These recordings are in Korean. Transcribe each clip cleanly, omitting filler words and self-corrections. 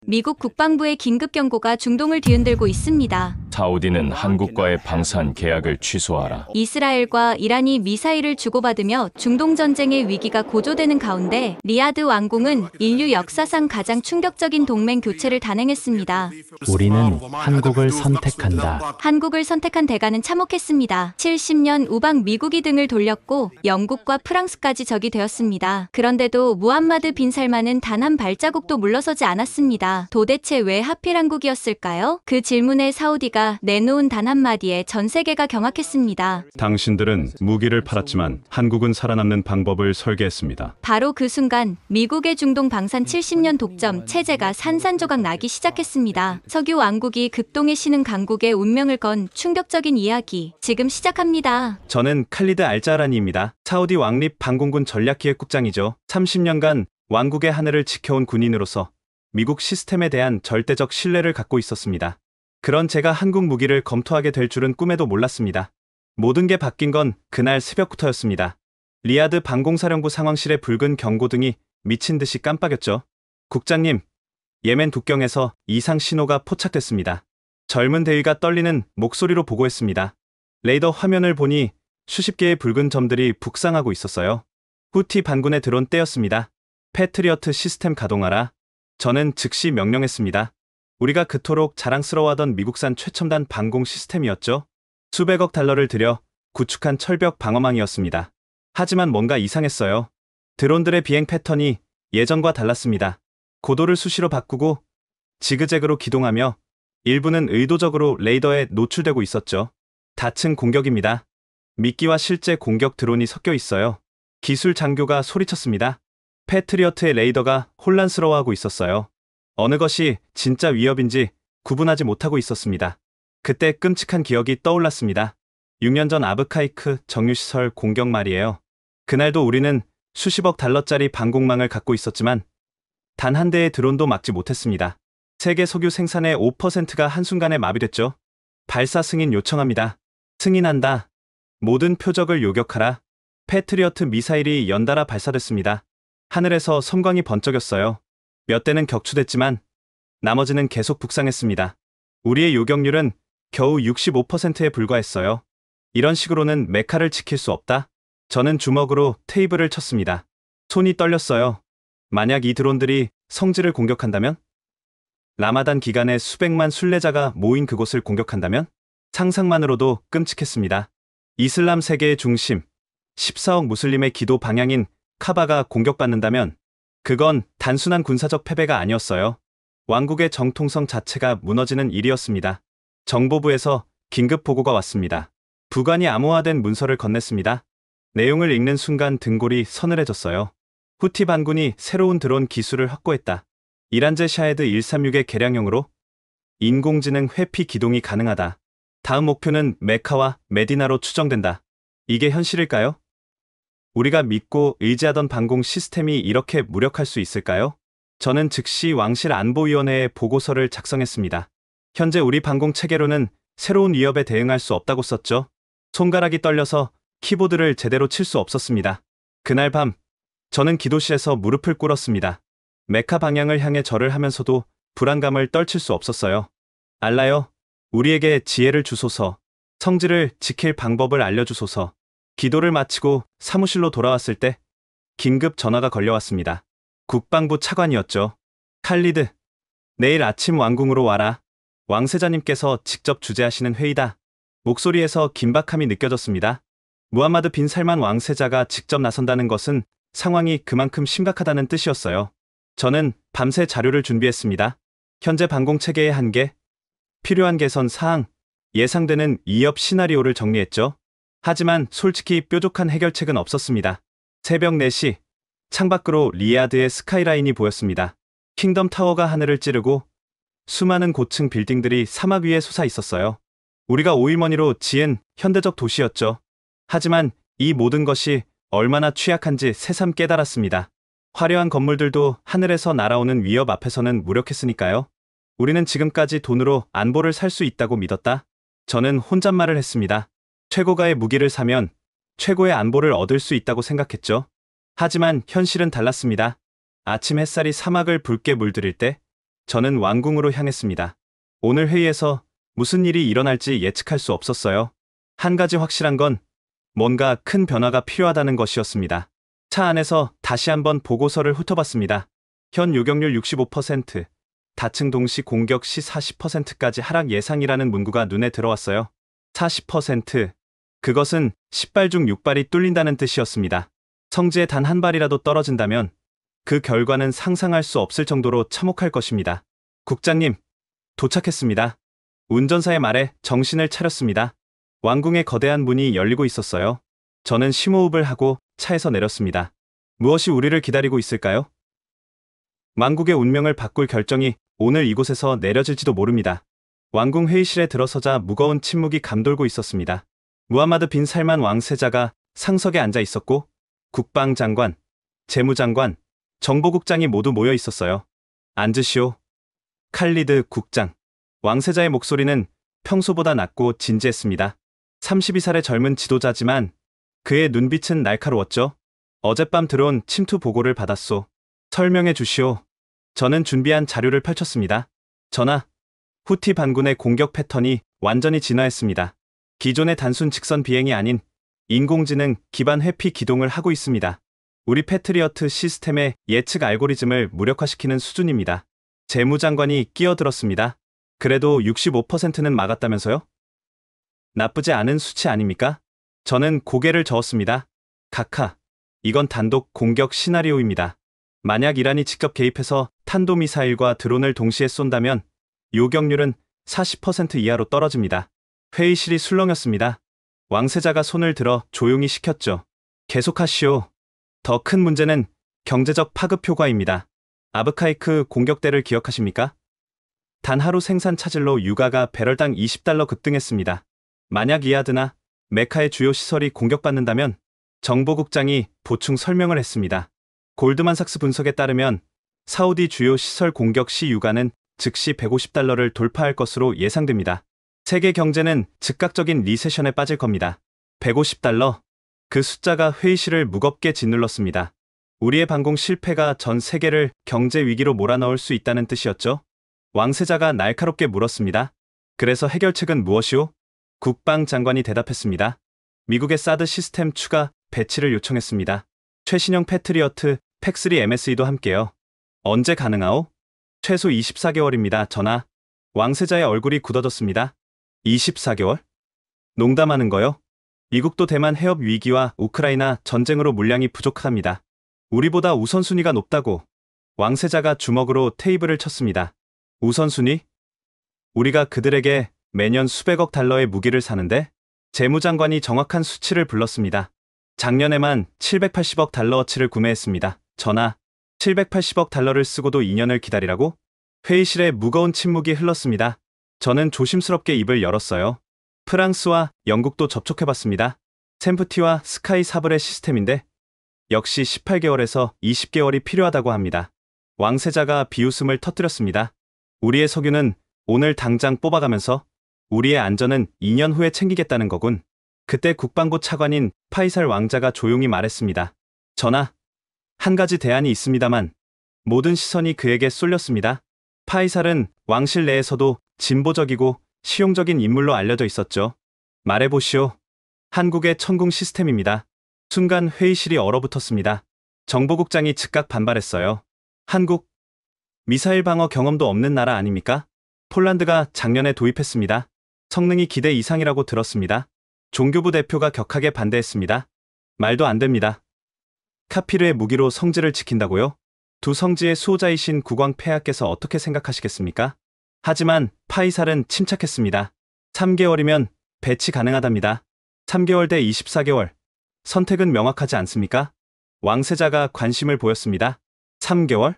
미국 국방부의 긴급 경고가 중동을 뒤흔들고 있습니다. 사우디는 한국과의 방산 계약을 취소하라. 이스라엘과 이란이 미사일을 주고받으며 중동 전쟁의 위기가 고조되는 가운데 리야드 왕궁은 인류 역사상 가장 충격적인 동맹 교체를 단행했습니다. 우리는 한국을 선택한다. 한국을 선택한 대가는 참혹했습니다. 70년 우방 미국이 등을 돌렸고 영국과 프랑스까지 적이 되었습니다. 그런데도 무함마드 빈 살만은 단 한 발자국도 물러서지 않았습니다. 도대체 왜 하필 한국이었을까요? 그 질문에 사우디가 내놓은 단 한마디에 전 세계가 경악했습니다. 당신들은 무기를 팔았지만 한국은 살아남는 방법을 설계했습니다. 바로 그 순간 미국의 중동 방산 70년 독점 체제가 산산조각 나기 시작했습니다. 석유 왕국이 극동에 쉬는 강국의 운명을 건 충격적인 이야기 지금 시작합니다. 저는 칼리드 알자라니입니다. 사우디 왕립 방공군 전략기획국장이죠. 30년간 왕국의 하늘을 지켜온 군인으로서 미국 시스템에 대한 절대적 신뢰를 갖고 있었습니다. 그런 제가 한국 무기를 검토하게 될 줄은 꿈에도 몰랐습니다. 모든 게 바뀐 건 그날 새벽부터였습니다. 리야드 방공사령부 상황실의 붉은 경고등이 미친 듯이 깜빡였죠. 국장님, 예멘 국경에서 이상 신호가 포착됐습니다. 젊은 대위가 떨리는 목소리로 보고했습니다. 레이더 화면을 보니 수십 개의 붉은 점들이 북상하고 있었어요. 후티 반군의 드론 때였습니다. 패트리어트 시스템 가동하라. 저는 즉시 명령했습니다. 우리가 그토록 자랑스러워하던 미국산 최첨단 방공 시스템이었죠. 수백억 달러를 들여 구축한 철벽 방어망이었습니다. 하지만 뭔가 이상했어요. 드론들의 비행 패턴이 예전과 달랐습니다. 고도를 수시로 바꾸고 지그재그로 기동하며 일부는 의도적으로 레이더에 노출되고 있었죠. 다층 공격입니다. 미끼와 실제 공격 드론이 섞여 있어요. 기술 장교가 소리쳤습니다. 패트리어트의 레이더가 혼란스러워하고 있었어요. 어느 것이 진짜 위협인지 구분하지 못하고 있었습니다. 그때 끔찍한 기억이 떠올랐습니다. 6년 전 아브카이크 정유시설 공격 말이에요. 그날도 우리는 수십억 달러짜리 방공망을 갖고 있었지만 단 한 대의 드론도 막지 못했습니다. 세계 석유 생산의 5%가 한순간에 마비됐죠. 발사 승인 요청합니다. 승인한다. 모든 표적을 요격하라. 패트리어트 미사일이 연달아 발사됐습니다. 하늘에서 섬광이 번쩍였어요. 몇 대는 격추됐지만 나머지는 계속 북상했습니다. 우리의 요격률은 겨우 65%에 불과했어요. 이런 식으로는 메카를 지킬 수 없다. 저는 주먹으로 테이블을 쳤습니다. 손이 떨렸어요. 만약 이 드론들이 성지를 공격한다면? 라마단 기간에 수백만 순례자가 모인 그곳을 공격한다면? 상상만으로도 끔찍했습니다. 이슬람 세계의 중심, 14억 무슬림의 기도 방향인 카바가 공격받는다면 그건 단순한 군사적 패배가 아니었어요. 왕국의 정통성 자체가 무너지는 일이었습니다. 정보부에서 긴급 보고가 왔습니다. 부관이 암호화된 문서를 건넸습니다. 내용을 읽는 순간 등골이 서늘해졌어요. 후티 반군이 새로운 드론 기술을 확보했다. 이란제 샤헤드 136의 개량형으로 인공지능 회피 기동이 가능하다. 다음 목표는 메카와 메디나로 추정된다. 이게 현실일까요? 우리가 믿고 의지하던 방공 시스템이 이렇게 무력할 수 있을까요? 저는 즉시 왕실 안보위원회에 보고서를 작성했습니다. 현재 우리 방공 체계로는 새로운 위협에 대응할 수 없다고 썼죠. 손가락이 떨려서 키보드를 제대로 칠 수 없었습니다. 그날 밤, 저는 기도실에서 무릎을 꿇었습니다. 메카 방향을 향해 절을 하면서도 불안감을 떨칠 수 없었어요. 알라요, 우리에게 지혜를 주소서, 성지를 지킬 방법을 알려주소서. 기도를 마치고 사무실로 돌아왔을 때 긴급 전화가 걸려왔습니다. 국방부 차관이었죠. 칼리드, 내일 아침 왕궁으로 와라. 왕세자님께서 직접 주재하시는 회의다. 목소리에서 긴박함이 느껴졌습니다. 무함마드 빈 살만 왕세자가 직접 나선다는 것은 상황이 그만큼 심각하다는 뜻이었어요. 저는 밤새 자료를 준비했습니다. 현재 방공체계의 한계, 필요한 개선 사항, 예상되는 위협 시나리오를 정리했죠. 하지만 솔직히 뾰족한 해결책은 없었습니다. 새벽 4시, 창밖으로 리야드의 스카이라인이 보였습니다. 킹덤 타워가 하늘을 찌르고 수많은 고층 빌딩들이 사막 위에 솟아 있었어요. 우리가 오일머니로 지은 현대적 도시였죠. 하지만 이 모든 것이 얼마나 취약한지 새삼 깨달았습니다. 화려한 건물들도 하늘에서 날아오는 위협 앞에서는 무력했으니까요. 우리는 지금까지 돈으로 안보를 살 수 있다고 믿었다. 저는 혼잣말을 했습니다. 최고가의 무기를 사면 최고의 안보를 얻을 수 있다고 생각했죠. 하지만 현실은 달랐습니다. 아침 햇살이 사막을 붉게 물들일 때 저는 왕궁으로 향했습니다. 오늘 회의에서 무슨 일이 일어날지 예측할 수 없었어요. 한 가지 확실한 건 뭔가 큰 변화가 필요하다는 것이었습니다. 차 안에서 다시 한번 보고서를 훑어봤습니다. 현 요격률 65%, 다층 동시 공격 시 40%까지 하락 예상이라는 문구가 눈에 들어왔어요. 40%. 그것은 10발 중 6발이 뚫린다는 뜻이었습니다. 성지에 단 한 발이라도 떨어진다면 그 결과는 상상할 수 없을 정도로 참혹할 것입니다. 국장님, 도착했습니다. 운전사의 말에 정신을 차렸습니다. 왕궁의 거대한 문이 열리고 있었어요. 저는 심호흡을 하고 차에서 내렸습니다. 무엇이 우리를 기다리고 있을까요? 왕국의 운명을 바꿀 결정이 오늘 이곳에서 내려질지도 모릅니다. 왕궁 회의실에 들어서자 무거운 침묵이 감돌고 있었습니다. 무함마드 빈 살만 왕세자가 상석에 앉아 있었고 국방장관, 재무장관, 정보국장이 모두 모여 있었어요. 앉으시오. 칼리드 국장. 왕세자의 목소리는 평소보다 낮고 진지했습니다. 32살의 젊은 지도자지만 그의 눈빛은 날카로웠죠. 어젯밤 들어온 침투 보고를 받았소. 설명해 주시오. 저는 준비한 자료를 펼쳤습니다. 전하, 후티 반군의 공격 패턴이 완전히 진화했습니다. 기존의 단순 직선 비행이 아닌 인공지능 기반 회피 기동을 하고 있습니다. 우리 패트리어트 시스템의 예측 알고리즘을 무력화시키는 수준입니다. 재무장관이 끼어들었습니다. 그래도 65%는 막았다면서요? 나쁘지 않은 수치 아닙니까? 저는 고개를 저었습니다. 카카, 이건 단독 공격 시나리오입니다. 만약 이란이 직접 개입해서 탄도미사일과 드론을 동시에 쏜다면 요격률은 40% 이하로 떨어집니다. 회의실이 술렁였습니다. 왕세자가 손을 들어 조용히 시켰죠. 계속하시오. 더 큰 문제는 경제적 파급 효과입니다. 아브카이크 공격대를 기억하십니까? 단 하루 생산 차질로 유가가 배럴당 20달러 급등했습니다. 만약 이아드나 메카의 주요 시설이 공격받는다면 정보국장이 보충 설명을 했습니다. 골드만삭스 분석에 따르면 사우디 주요 시설 공격 시 유가는 즉시 150달러를 돌파할 것으로 예상됩니다. 세계 경제는 즉각적인 리세션에 빠질 겁니다. 150달러. 그 숫자가 회의실을 무겁게 짓눌렀습니다. 우리의 반공 실패가 전 세계를 경제 위기로 몰아넣을 수 있다는 뜻이었죠. 왕세자가 날카롭게 물었습니다. 그래서 해결책은 무엇이오? 국방장관이 대답했습니다. 미국의 사드 시스템 추가 배치를 요청했습니다. 최신형 패트리어트 팩3 MSE도 함께요. 언제 가능하오? 최소 24개월입니다, 전하. 왕세자의 얼굴이 굳어졌습니다. 24개월? 농담하는 거요? 미국도 대만 해협 위기와 우크라이나 전쟁으로 물량이 부족합니다. 우리보다 우선순위가 높다고. 왕세자가 주먹으로 테이블을 쳤습니다. 우선순위? 우리가 그들에게 매년 수백억 달러의 무기를 사는데? 재무장관이 정확한 수치를 불렀습니다. 작년에만 780억 달러어치를 구매했습니다. 전하, 780억 달러를 쓰고도 2년을 기다리라고? 회의실에 무거운 침묵이 흘렀습니다. 저는 조심스럽게 입을 열었어요. 프랑스와 영국도 접촉해봤습니다. 샘프티와 스카이 사브레 시스템인데 역시 18개월에서 20개월이 필요하다고 합니다. 왕세자가 비웃음을 터뜨렸습니다. 우리의 석유는 오늘 당장 뽑아가면서 우리의 안전은 2년 후에 챙기겠다는 거군. 그때 국방부 차관인 파이살 왕자가 조용히 말했습니다. 전하, 한 가지 대안이 있습니다만 모든 시선이 그에게 쏠렸습니다. 파이살은 왕실 내에서도 진보적이고 실용적인 인물로 알려져 있었죠. 말해보시오. 한국의 천궁 시스템입니다. 순간 회의실이 얼어붙었습니다. 정보국장이 즉각 반발했어요. 한국? 미사일 방어 경험도 없는 나라 아닙니까? 폴란드가 작년에 도입했습니다. 성능이 기대 이상이라고 들었습니다. 종교부 대표가 격하게 반대했습니다. 말도 안 됩니다. 카피르의 무기로 성지를 지킨다고요? 두 성지의 수호자이신 국왕 폐하께서 어떻게 생각하시겠습니까? 하지만 파이살은 침착했습니다. 3개월이면 배치 가능하답니다. 3개월 대 24개월. 선택은 명확하지 않습니까? 왕세자가 관심을 보였습니다. 3개월?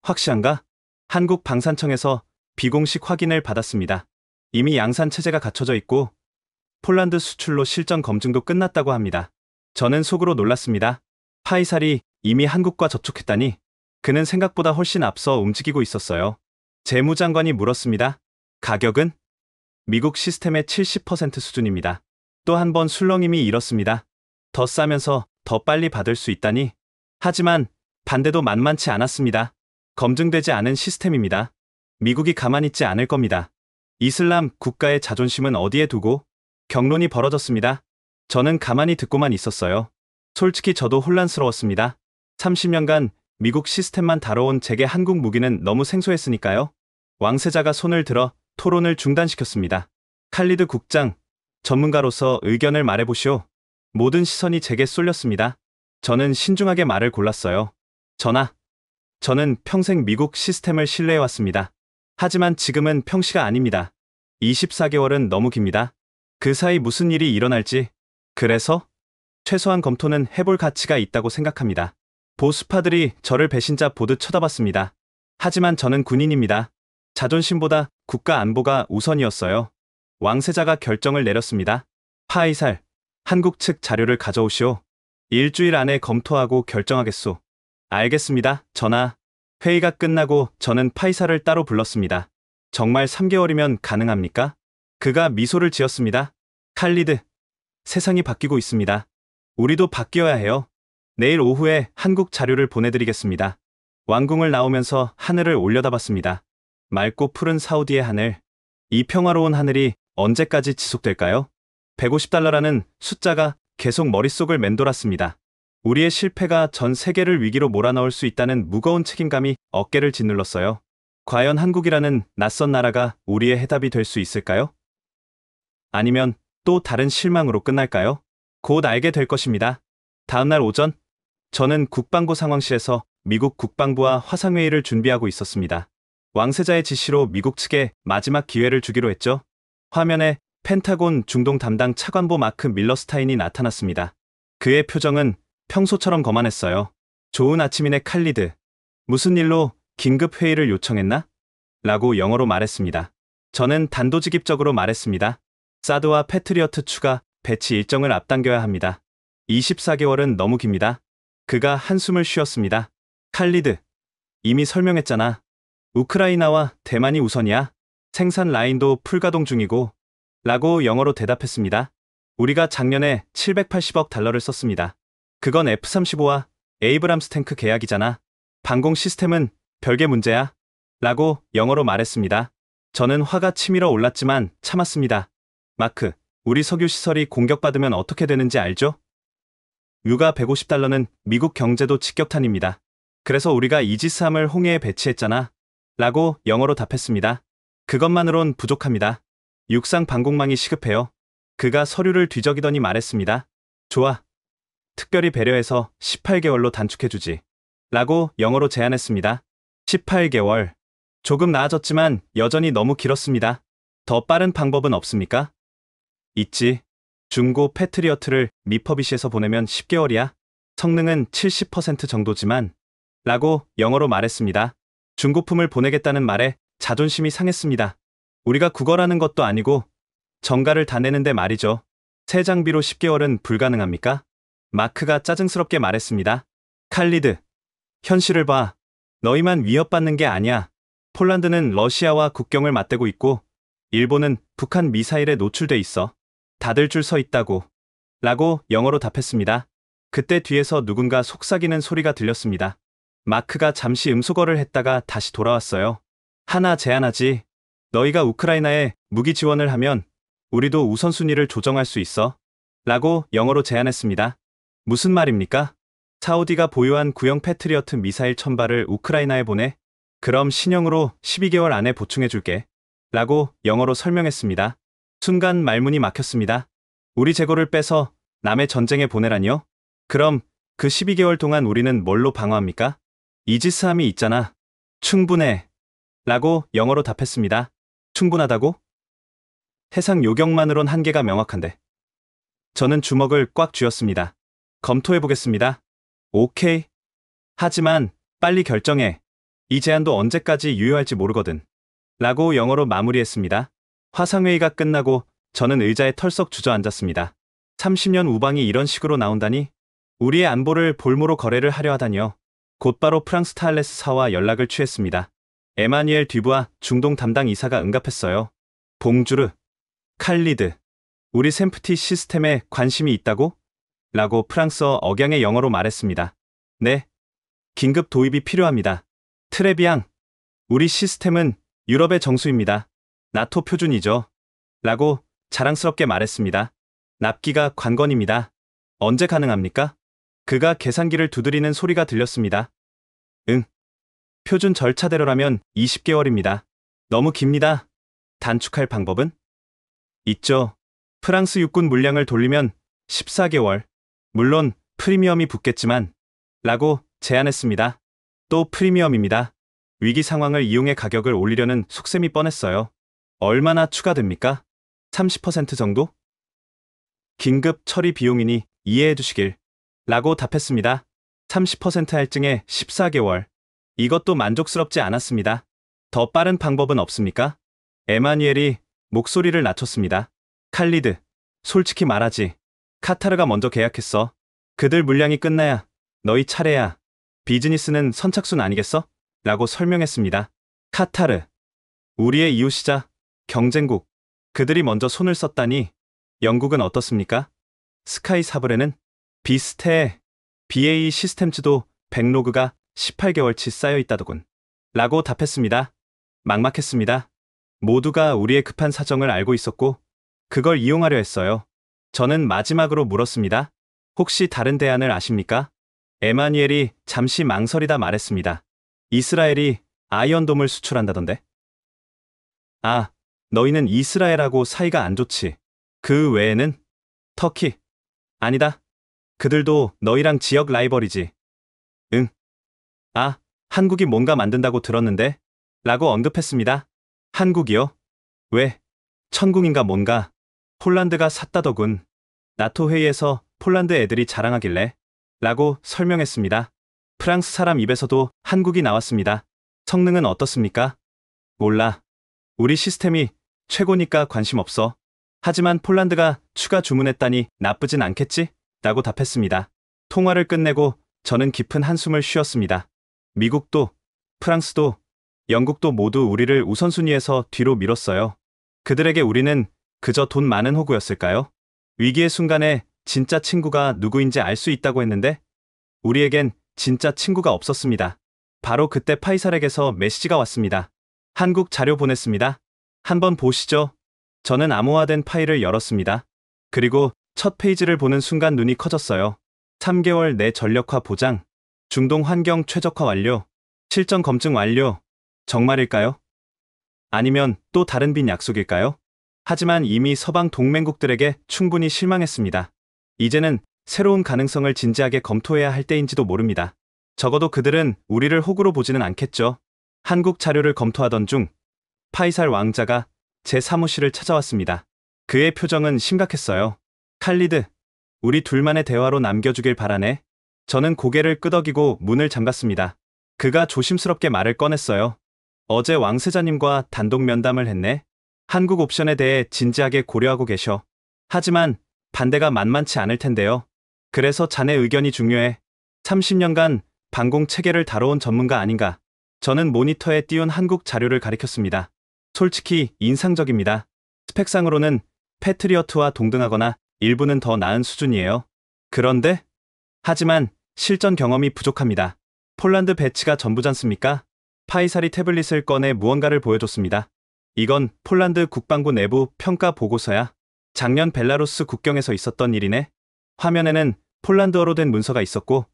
확실한가? 한국 방산청에서 비공식 확인을 받았습니다. 이미 양산 체제가 갖춰져 있고 폴란드 수출로 실전 검증도 끝났다고 합니다. 저는 속으로 놀랐습니다. 파이살이 이미 한국과 접촉했다니 그는 생각보다 훨씬 앞서 움직이고 있었어요. 재무장관이 물었습니다. 가격은? 미국 시스템의 70% 수준입니다. 또 한 번 술렁임이 일었습니다. 더 싸면서 더 빨리 받을 수 있다니. 하지만 반대도 만만치 않았습니다. 검증되지 않은 시스템입니다. 미국이 가만히 있지 않을 겁니다. 이슬람 국가의 자존심은 어디에 두고? 격론이 벌어졌습니다. 저는 가만히 듣고만 있었어요. 솔직히 저도 혼란스러웠습니다. 30년간 미국 시스템만 다뤄온 제게 한국 무기는 너무 생소했으니까요. 왕세자가 손을 들어 토론을 중단시켰습니다. 칼리드 국장, 전문가로서 의견을 말해보시오. 모든 시선이 제게 쏠렸습니다. 저는 신중하게 말을 골랐어요. 저는 평생 미국 시스템을 신뢰해왔습니다. 하지만 지금은 평시가 아닙니다. 24개월은 너무 깁니다. 그 사이 무슨 일이 일어날지. 그래서 최소한 검토는 해볼 가치가 있다고 생각합니다. 보수파들이 저를 배신자 보듯 쳐다봤습니다. 하지만 저는 군인입니다. 자존심보다 국가 안보가 우선이었어요. 왕세자가 결정을 내렸습니다. 파이살, 한국 측 자료를 가져오시오. 일주일 안에 검토하고 결정하겠소. 알겠습니다, 전하. 회의가 끝나고 저는 파이살을 따로 불렀습니다. 정말 3개월이면 가능합니까? 그가 미소를 지었습니다. 칼리드, 세상이 바뀌고 있습니다. 우리도 바뀌어야 해요. 내일 오후에 한국 자료를 보내드리겠습니다. 왕궁을 나오면서 하늘을 올려다봤습니다. 맑고 푸른 사우디의 하늘. 이 평화로운 하늘이 언제까지 지속될까요? 150달러라는 숫자가 계속 머릿속을 맴돌았습니다. 우리의 실패가 전 세계를 위기로 몰아넣을 수 있다는 무거운 책임감이 어깨를 짓눌렀어요. 과연 한국이라는 낯선 나라가 우리의 해답이 될 수 있을까요? 아니면 또 다른 실망으로 끝날까요? 곧 알게 될 것입니다. 다음날 오전, 저는 국방부 상황실에서 미국 국방부와 화상회의를 준비하고 있었습니다. 왕세자의 지시로 미국 측에 마지막 기회를 주기로 했죠. 화면에 펜타곤 중동 담당 차관보 마크 밀러스타인이 나타났습니다. 그의 표정은 평소처럼 거만했어요. 좋은 아침이네 칼리드. 무슨 일로 긴급 회의를 요청했나? 라고 영어로 말했습니다. 저는 단도직입적으로 말했습니다. 사드와 패트리어트 추가 배치 일정을 앞당겨야 합니다. 24개월은 너무 깁니다. 그가 한숨을 쉬었습니다. 칼리드, 이미 설명했잖아. 우크라이나와 대만이 우선이야. 생산 라인도 풀가동 중이고. 라고 영어로 대답했습니다. 우리가 작년에 780억 달러를 썼습니다. 그건 F-35와 에이브람스 탱크 계약이잖아. 방공 시스템은 별개 문제야. 라고 영어로 말했습니다. 저는 화가 치밀어 올랐지만 참았습니다. 마크, 우리 석유 시설이 공격받으면 어떻게 되는지 알죠? 유가 150달러는 미국 경제도 직격탄입니다. 그래서 우리가 이지스함을 홍해에 배치했잖아. 라고 영어로 답했습니다. 그것만으론 부족합니다. 육상 방공망이 시급해요. 그가 서류를 뒤적이더니 말했습니다. 좋아. 특별히 배려해서 18개월로 단축해주지. 라고 영어로 제안했습니다. 18개월. 조금 나아졌지만 여전히 너무 길었습니다. 더 빠른 방법은 없습니까? 있지. 중고 패트리어트를 미퍼비시에서 보내면 10개월이야. 성능은 70% 정도지만. 라고 영어로 말했습니다. 중고품을 보내겠다는 말에 자존심이 상했습니다. 우리가 국어라는 것도 아니고 정가를 다 내는데 말이죠. 새 장비로 10개월은 불가능합니까? 마크가 짜증스럽게 말했습니다. 칼리드, 현실을 봐. 너희만 위협받는 게 아니야. 폴란드는 러시아와 국경을 맞대고 있고 일본은 북한 미사일에 노출돼 있어. 다들 줄 서 있다고. 라고 영어로 답했습니다. 그때 뒤에서 누군가 속삭이는 소리가 들렸습니다. 마크가 잠시 음소거를 했다가 다시 돌아왔어요. 하나 제안하지. 너희가 우크라이나에 무기 지원을 하면 우리도 우선순위를 조정할 수 있어. 라고 영어로 제안했습니다. 무슨 말입니까? 사우디가 보유한 구형 패트리어트 미사일 1000발을 우크라이나에 보내? 그럼 신형으로 12개월 안에 보충해줄게. 라고 영어로 설명했습니다. 순간 말문이 막혔습니다. 우리 재고를 빼서 남의 전쟁에 보내라니요? 그럼 그 12개월 동안 우리는 뭘로 방어합니까? 이지스함이 있잖아. 충분해. 라고 영어로 답했습니다. 충분하다고? 해상 요격만으론 한계가 명확한데. 저는 주먹을 꽉 쥐었습니다. 검토해보겠습니다. 오케이. 하지만 빨리 결정해. 이 제안도 언제까지 유효할지 모르거든. 라고 영어로 마무리했습니다. 화상회의가 끝나고 저는 의자에 털썩 주저앉았습니다. 30년 우방이 이런 식으로 나온다니? 우리의 안보를 볼모로 거래를 하려 하다니요. 곧바로 프랑스 탈레스사와 연락을 취했습니다. 에마뉘엘 듀부아 중동 담당 이사가 응답했어요. 봉주르, 칼리드, 우리 샘프티 시스템에 관심이 있다고? 라고 프랑스어 억양의 영어로 말했습니다. 네. 긴급 도입이 필요합니다. 트레비앙, 우리 시스템은 유럽의 정수입니다. 나토 표준이죠. 라고 자랑스럽게 말했습니다. 납기가 관건입니다. 언제 가능합니까? 그가 계산기를 두드리는 소리가 들렸습니다. 응. 표준 절차대로라면 20개월입니다. 너무 깁니다. 단축할 방법은? 있죠. 프랑스 육군 물량을 돌리면 14개월. 물론 프리미엄이 붙겠지만 라고 제안했습니다. 또 프리미엄입니다. 위기 상황을 이용해 가격을 올리려는 속셈이 뻔했어요. 얼마나 추가됩니까? 30% 정도? 긴급 처리 비용이니 이해해 주시길 라고 답했습니다. 30% 할증에 14개월. 이것도 만족스럽지 않았습니다. 더 빠른 방법은 없습니까? 에마뉘엘이 목소리를 낮췄습니다. 칼리드, 솔직히 말하지. 카타르가 먼저 계약했어. 그들 물량이 끝나야 너희 차례야. 비즈니스는 선착순 아니겠어? 라고 설명했습니다. 카타르, 우리의 이웃이자 경쟁국. 그들이 먼저 손을 썼다니. 영국은 어떻습니까? 스카이 사브레는 비슷해. BAE 시스템즈도 백로그가 18개월치 쌓여 있다더군. 라고 답했습니다. 막막했습니다. 모두가 우리의 급한 사정을 알고 있었고 그걸 이용하려 했어요. 저는 마지막으로 물었습니다. 혹시 다른 대안을 아십니까? 에마뉘엘이 잠시 망설이다 말했습니다. 이스라엘이 아이언돔을 수출한다던데. 아, 너희는 이스라엘하고 사이가 안 좋지. 그 외에는? 터키. 아니다. 그들도 너희랑 지역 라이벌이지. 응. 아, 한국이 뭔가 만든다고 들었는데? 라고 언급했습니다. 한국이요? 왜? 천궁인가 뭔가. 폴란드가 샀다더군. 나토 회의에서 폴란드 애들이 자랑하길래. 라고 설명했습니다. 프랑스 사람 입에서도 한국이 나왔습니다. 성능은 어떻습니까? 몰라. 우리 시스템이 최고니까 관심 없어. 하지만 폴란드가 추가 주문했다니 나쁘진 않겠지? 라고 답했습니다. 통화를 끝내고 저는 깊은 한숨을 쉬었습니다. 미국도, 프랑스도, 영국도 모두 우리를 우선순위에서 뒤로 밀었어요. 그들에게 우리는 그저 돈 많은 호구였을까요? 위기의 순간에 진짜 친구가 누구인지 알 수 있다고 했는데 우리에겐 진짜 친구가 없었습니다. 바로 그때 파이살에게서 메시지가 왔습니다. 한국 자료 보냈습니다. 한번 보시죠. 저는 암호화된 파일을 열었습니다. 그리고 첫 페이지를 보는 순간 눈이 커졌어요. 3개월 내 전력화 보장, 중동 환경 최적화 완료, 실전 검증 완료. 정말일까요? 아니면 또 다른 빈 약속일까요? 하지만 이미 서방 동맹국들에게 충분히 실망했습니다. 이제는 새로운 가능성을 진지하게 검토해야 할 때인지도 모릅니다. 적어도 그들은 우리를 호구로 보지는 않겠죠. 한국 자료를 검토하던 중 파이살 왕자가 제 사무실을 찾아왔습니다. 그의 표정은 심각했어요. 칼리드, 우리 둘만의 대화로 남겨주길 바라네. 저는 고개를 끄덕이고 문을 잠갔습니다. 그가 조심스럽게 말을 꺼냈어요. 어제 왕세자님과 단독 면담을 했네. 한국 옵션에 대해 진지하게 고려하고 계셔. 하지만 반대가 만만치 않을 텐데요. 그래서 자네 의견이 중요해. 30년간 방공 체계를 다뤄온 전문가 아닌가. 저는 모니터에 띄운 한국 자료를 가리켰습니다. 솔직히 인상적입니다. 스펙상으로는 패트리어트와 동등하거나 일부는 더 나은 수준이에요. 그런데? 하지만 실전 경험이 부족합니다. 폴란드 배치가 전부잖습니까? 파이살이 태블릿을 꺼내 무언가를 보여줬습니다. 이건 폴란드 국방부 내부 평가 보고서야. 작년 벨라루스 국경에서 있었던 일이네. 화면에는 폴란드어로 된 문서가 있었고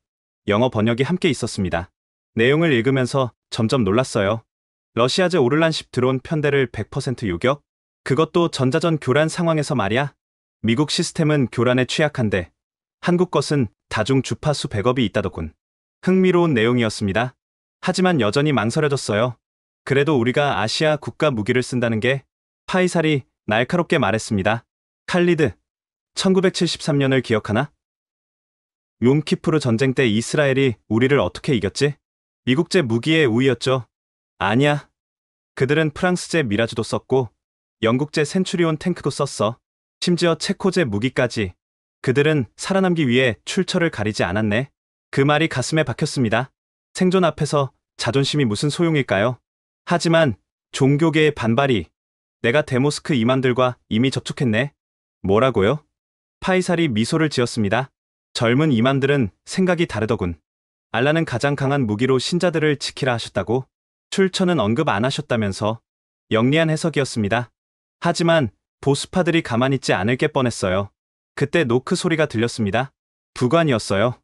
영어 번역이 함께 있었습니다. 내용을 읽으면서 점점 놀랐어요. 러시아제 오를란십 드론 편대를 100% 요격? 그것도 전자전 교란 상황에서 말이야. 미국 시스템은 교란에 취약한데 한국 것은 다중 주파수 백업이 있다더군. 흥미로운 내용이었습니다. 하지만 여전히 망설여졌어요. 그래도 우리가 아시아 국가 무기를 쓴다는 게. 파이살이 날카롭게 말했습니다. 칼리드, 1973년을 기억하나? 욤키푸르 전쟁 때 이스라엘이 우리를 어떻게 이겼지? 미국제 무기의 우위였죠. 아니야. 그들은 프랑스제 미라주도 썼고 영국제 센츄리온 탱크도 썼어. 심지어 체코제 무기까지. 그들은 살아남기 위해 출처를 가리지 않았네. 그 말이 가슴에 박혔습니다. 생존 앞에서 자존심이 무슨 소용일까요? 하지만 종교계의 반발이. 내가 데모스크 이맘들과 이미 접촉했네. 뭐라고요? 파이살이 미소를 지었습니다. 젊은 이맘들은 생각이 다르더군. 알라는 가장 강한 무기로 신자들을 지키라 하셨다고? 출처는 언급 안 하셨다면서. 영리한 해석이었습니다. 하지만 보수파들이 가만히 있지 않을 게 뻔했어요. 그때 노크 소리가 들렸습니다. 부관이었어요.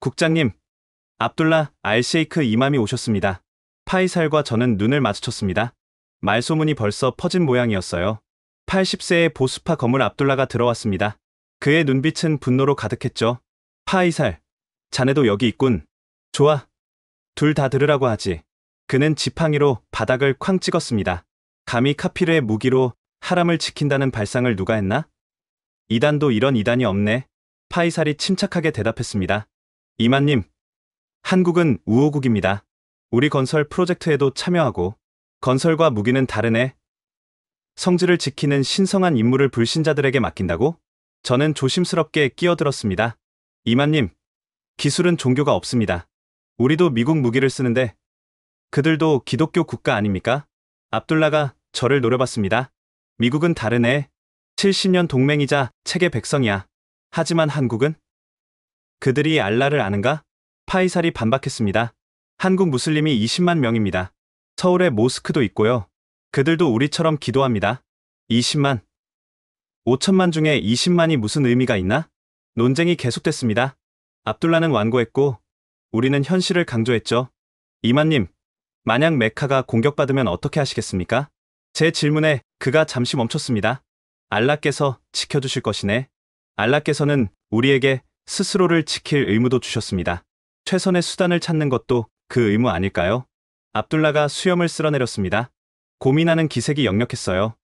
국장님, 압둘라 알셰이크 이맘이 오셨습니다. 파이살과 저는 눈을 마주쳤습니다. 말소문이 벌써 퍼진 모양이었어요. 80세의 보수파 거물 압둘라가 들어왔습니다. 그의 눈빛은 분노로 가득했죠. 파이살, 자네도 여기 있군. 좋아. 둘 다 들으라고 하지. 그는 지팡이로 바닥을 쾅 찍었습니다. 감히 카피르의 무기로 하람을 지킨다는 발상을 누가 했나? 이단도 이런 이단이 없네. 파이살이 침착하게 대답했습니다. 이만님, 한국은 우호국입니다. 우리 건설 프로젝트에도 참여하고 건설과 무기는 다르네. 성질을 지키는 신성한 임무를 불신자들에게 맡긴다고? 저는 조심스럽게 끼어들었습니다. 이만님, 기술은 종교가 없습니다. 우리도 미국 무기를 쓰는데 그들도 기독교 국가 아닙니까? 압둘라가 저를 노려봤습니다. 미국은 다르네. 70년 동맹이자 책의 백성이야. 하지만 한국은? 그들이 알라를 아는가? 파이살이 반박했습니다. 한국 무슬림이 20만 명입니다. 서울에 모스크도 있고요. 그들도 우리처럼 기도합니다. 20만. 5천만 중에 20만이 무슨 의미가 있나? 논쟁이 계속됐습니다. 압둘라는 완고했고 우리는 현실을 강조했죠. 이만님, 만약 메카가 공격받으면 어떻게 하시겠습니까? 제 질문에 그가 잠시 멈췄습니다. 알라께서 지켜주실 것이네. 알라께서는 우리에게 스스로를 지킬 의무도 주셨습니다. 최선의 수단을 찾는 것도 그 의무 아닐까요? 압둘라가 수염을 쓸어내렸습니다. 고민하는 기색이 역력했어요.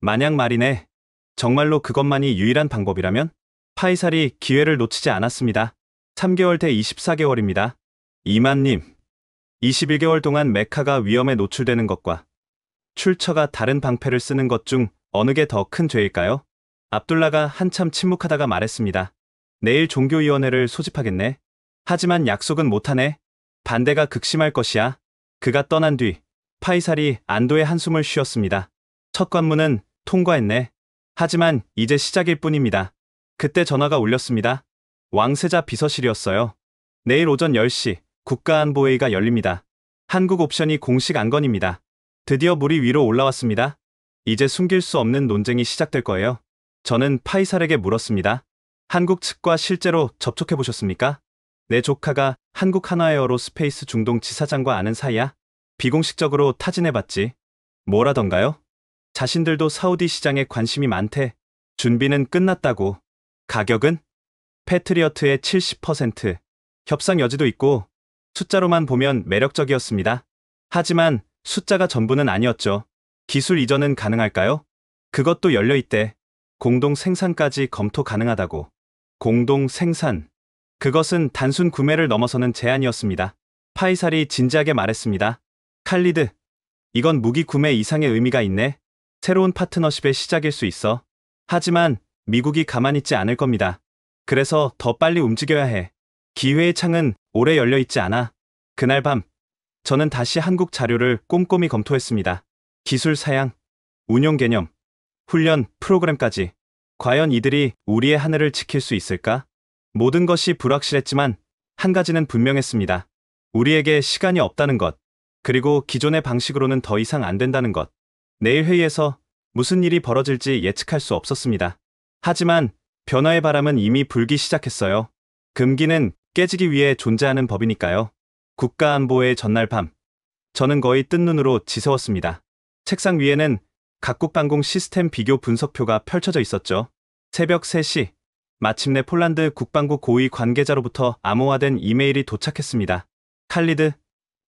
만약 말이네. 정말로 그것만이 유일한 방법이라면? 파이살이 기회를 놓치지 않았습니다. 3개월 대 24개월입니다. 이만님, 21개월 동안 메카가 위험에 노출되는 것과 출처가 다른 방패를 쓰는 것 중 어느 게 더 큰 죄일까요? 압둘라가 한참 침묵하다가 말했습니다. 내일 종교위원회를 소집하겠네. 하지만 약속은 못하네. 반대가 극심할 것이야. 그가 떠난 뒤 파이살이 안도의 한숨을 쉬었습니다. 첫 관문은 통과했네. 하지만 이제 시작일 뿐입니다. 그때 전화가 울렸습니다. 왕세자 비서실이었어요. 내일 오전 10시 국가안보회의가 열립니다. 한국 옵션이 공식 안건입니다. 드디어 물이 위로 올라왔습니다. 이제 숨길 수 없는 논쟁이 시작될 거예요. 저는 파이살에게 물었습니다. 한국 측과 실제로 접촉해 보셨습니까? 내 조카가 한국 하나에어로스페이스 중동 지사장과 아는 사이야? 비공식적으로 타진해봤지. 뭐라던가요? 자신들도 사우디 시장에 관심이 많대. 준비는 끝났다고. 가격은? 패트리어트의 70%. 협상 여지도 있고 숫자로만 보면 매력적이었습니다. 하지만 숫자가 전부는 아니었죠. 기술 이전은 가능할까요? 그것도 열려있대. 공동 생산까지 검토 가능하다고. 공동 생산. 그것은 단순 구매를 넘어서는 제안이었습니다. 파이살이 진지하게 말했습니다. 칼리드, 이건 무기 구매 이상의 의미가 있네. 새로운 파트너십의 시작일 수 있어. 하지만 미국이 가만히 있지 않을 겁니다. 그래서 더 빨리 움직여야 해. 기회의 창은 오래 열려 있지 않아. 그날 밤, 저는 다시 한국 자료를 꼼꼼히 검토했습니다. 기술 사양, 운용 개념, 훈련 프로그램까지. 과연 이들이 우리의 하늘을 지킬 수 있을까? 모든 것이 불확실했지만 한 가지는 분명했습니다. 우리에게 시간이 없다는 것, 그리고 기존의 방식으로는 더 이상 안 된다는 것. 내일 회의에서 무슨 일이 벌어질지 예측할 수 없었습니다. 하지만 변화의 바람은 이미 불기 시작했어요. 금기는 깨지기 위해 존재하는 법이니까요. 국가안보회의 전날 밤, 저는 거의 뜬 눈으로 지새웠습니다. 책상 위에는 각국 방공 시스템 비교 분석표가 펼쳐져 있었죠. 새벽 3시, 마침내 폴란드 국방부 고위 관계자로부터 암호화된 이메일이 도착했습니다. 칼리드,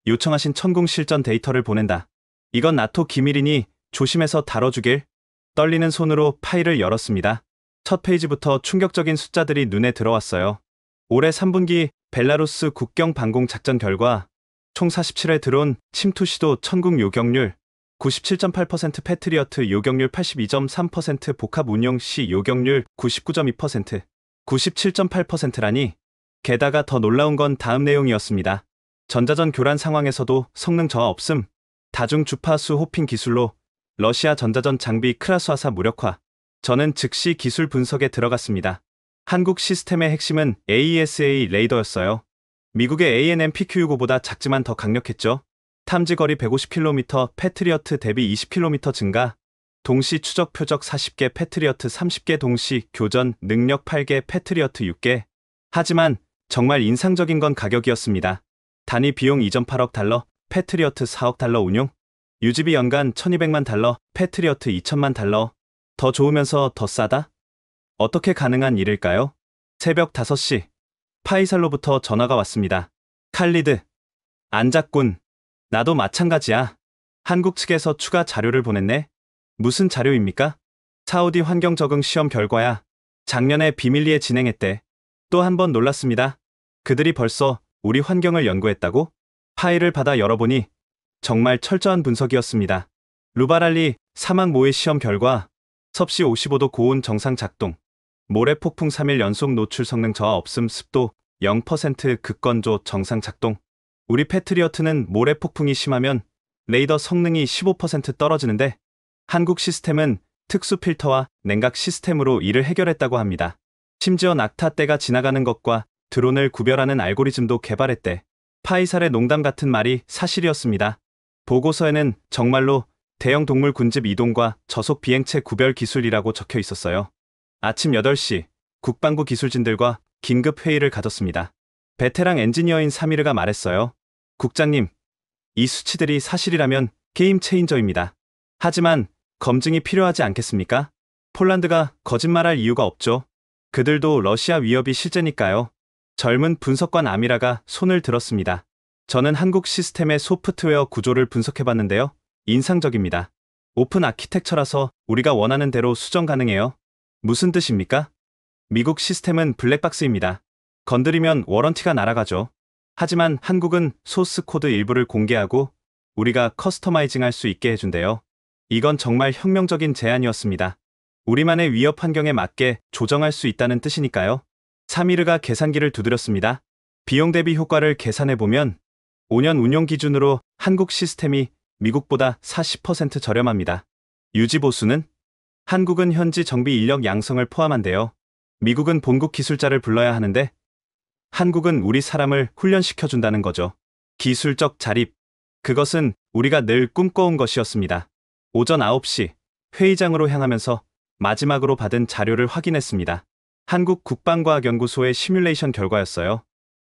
요청하신 천궁 실전 데이터를 보낸다. 이건 나토 기밀이니 조심해서 다뤄주길. 떨리는 손으로 파일을 열었습니다. 첫 페이지부터 충격적인 숫자들이 눈에 들어왔어요. 올해 3분기 벨라루스 국경 방공 작전 결과 총 47회 드론 침투 시도 천궁 요격률 97.8%, 패트리어트 요격률 82.3%, 복합 운용 시 요격률 99.2%, 97.8%라니. 게다가 더 놀라운 건 다음 내용이었습니다. 전자전 교란 상황에서도 성능 저하 없음. 다중 주파수 호핑 기술로 러시아 전자전 장비 크라스화사 무력화. 저는 즉시 기술 분석에 들어갔습니다. 한국 시스템의 핵심은 AESA 레이더였어요. 미국의 ANM PQ-65보다 작지만 더 강력했죠. 탐지거리 150km, 패트리어트 대비 20km 증가, 동시 추적 표적 40개, 패트리어트 30개, 동시 교전 능력 8개, 패트리어트 6개. 하지만 정말 인상적인 건 가격이었습니다. 단위 비용 2.8억 달러, 패트리어트 4억 달러 운용, 유지비 연간 1200만 달러, 패트리어트 2000만 달러. 더 좋으면서 더 싸다? 어떻게 가능한 일일까요? 새벽 5시, 파이살로부터 전화가 왔습니다. 칼리드, 안작군. 나도 마찬가지야. 한국 측에서 추가 자료를 보냈네. 무슨 자료입니까? 사우디 환경 적응 시험 결과야. 작년에 비밀리에 진행했대. 또 한 번 놀랐습니다. 그들이 벌써 우리 환경을 연구했다고? 파일을 받아 열어보니 정말 철저한 분석이었습니다. 루바랄리 사막 모의 시험 결과, 섭씨 55도 고온 정상 작동, 모래 폭풍 3일 연속 노출 성능 저하 없음, 습도 0% 극건조 정상 작동. 우리 패트리어트는 모래 폭풍이 심하면 레이더 성능이 15% 떨어지는데 한국 시스템은 특수 필터와 냉각 시스템으로 이를 해결했다고 합니다. 심지어 낙타 때가 지나가는 것과 드론을 구별하는 알고리즘도 개발했대. 파이살의 농담 같은 말이 사실이었습니다. 보고서에는 정말로 대형 동물 군집 이동과 저속 비행체 구별 기술이라고 적혀 있었어요. 아침 8시 국방부 기술진들과 긴급 회의를 가졌습니다. 베테랑 엔지니어인 사미르가 말했어요. 국장님, 이 수치들이 사실이라면 게임 체인저입니다. 하지만 검증이 필요하지 않겠습니까? 폴란드가 거짓말할 이유가 없죠. 그들도 러시아 위협이 실제니까요. 젊은 분석관 아미라가 손을 들었습니다. 저는 한국 시스템의 소프트웨어 구조를 분석해봤는데요. 인상적입니다. 오픈 아키텍처라서 우리가 원하는 대로 수정 가능해요. 무슨 뜻입니까? 미국 시스템은 블랙박스입니다. 건드리면 워런티가 날아가죠. 하지만 한국은 소스 코드 일부를 공개하고 우리가 커스터마이징할 수 있게 해준대요. 이건 정말 혁명적인 제안이었습니다. 우리만의 위협 환경에 맞게 조정할 수 있다는 뜻이니까요. 사미르가 계산기를 두드렸습니다. 비용 대비 효과를 계산해보면 5년 운용 기준으로 한국 시스템이 미국보다 40% 저렴합니다. 유지 보수는? 한국은 현지 정비 인력 양성을 포함한대요. 미국은 본국 기술자를 불러야 하는데 한국은 우리 사람을 훈련시켜준다는 거죠. 기술적 자립. 그것은 우리가 늘 꿈꿔온 것이었습니다. 오전 9시 회의장으로 향하면서 마지막으로 받은 자료를 확인했습니다. 한국 국방과학연구소의 시뮬레이션 결과였어요.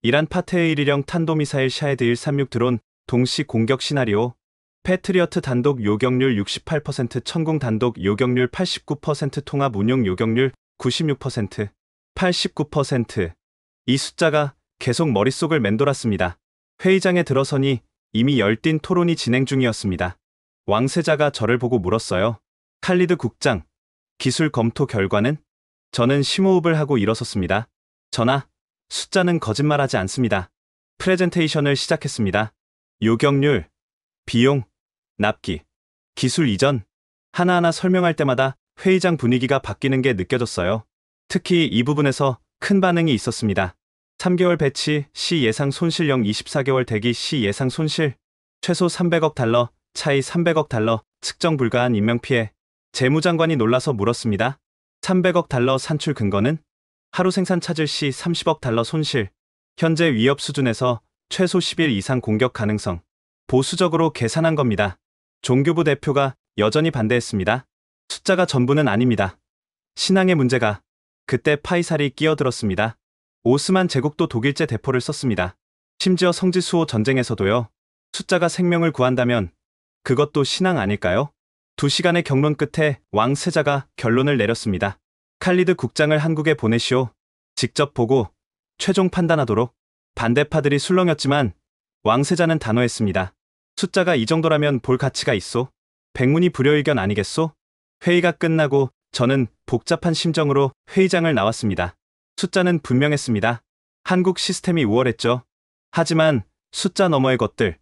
이란 파테의 1일형 탄도미사일 샤헤드 136 드론 동시 공격 시나리오, 패트리어트 단독 요격률 68%, 천궁 단독 요격률 89%, 통합 운용 요격률 96%, 89%. 이 숫자가 계속 머릿속을 맴돌았습니다. 회의장에 들어서니 이미 열띤 토론이 진행 중이었습니다. 왕세자가 저를 보고 물었어요. 칼리드 국장, 기술 검토 결과는? 저는 심호흡을 하고 일어섰습니다. 전하, 숫자는 거짓말하지 않습니다. 프레젠테이션을 시작했습니다. 요격률, 비용, 납기, 기술 이전. 하나하나 설명할 때마다 회의장 분위기가 바뀌는 게 느껴졌어요. 특히 이 부분에서 큰 반응이 있었습니다. 3개월 배치 시 예상 손실 0, 24개월 대기 시 예상 손실, 최소 300억 달러, 차이 300억 달러, 측정 불가한 인명피해. 재무장관이 놀라서 물었습니다. 300억 달러 산출 근거는? 하루 생산 차질 시 30억 달러 손실. 현재 위협 수준에서 최소 10일 이상 공격 가능성. 보수적으로 계산한 겁니다. 종교부 대표가 여전히 반대했습니다. 숫자가 전부는 아닙니다. 신앙의 문제가. 그때 파이살이 끼어들었습니다. 오스만 제국도 독일제 대포를 썼습니다. 심지어 성지수호 전쟁에서도요. 숫자가 생명을 구한다면 그것도 신앙 아닐까요? 2시간의 경론 끝에 왕세자가 결론을 내렸습니다. 칼리드 국장을 한국에 보내시오. 직접 보고 최종 판단하도록. 반대파들이 술렁였지만 왕세자는 단호했습니다. 숫자가 이 정도라면 볼 가치가 있소. 백문이 불여일견 아니겠소? 회의가 끝나고 저는 복잡한 심정으로 회의장을 나왔습니다. 숫자는 분명했습니다. 한국 시스템이 우월했죠. 하지만 숫자 너머의 것들,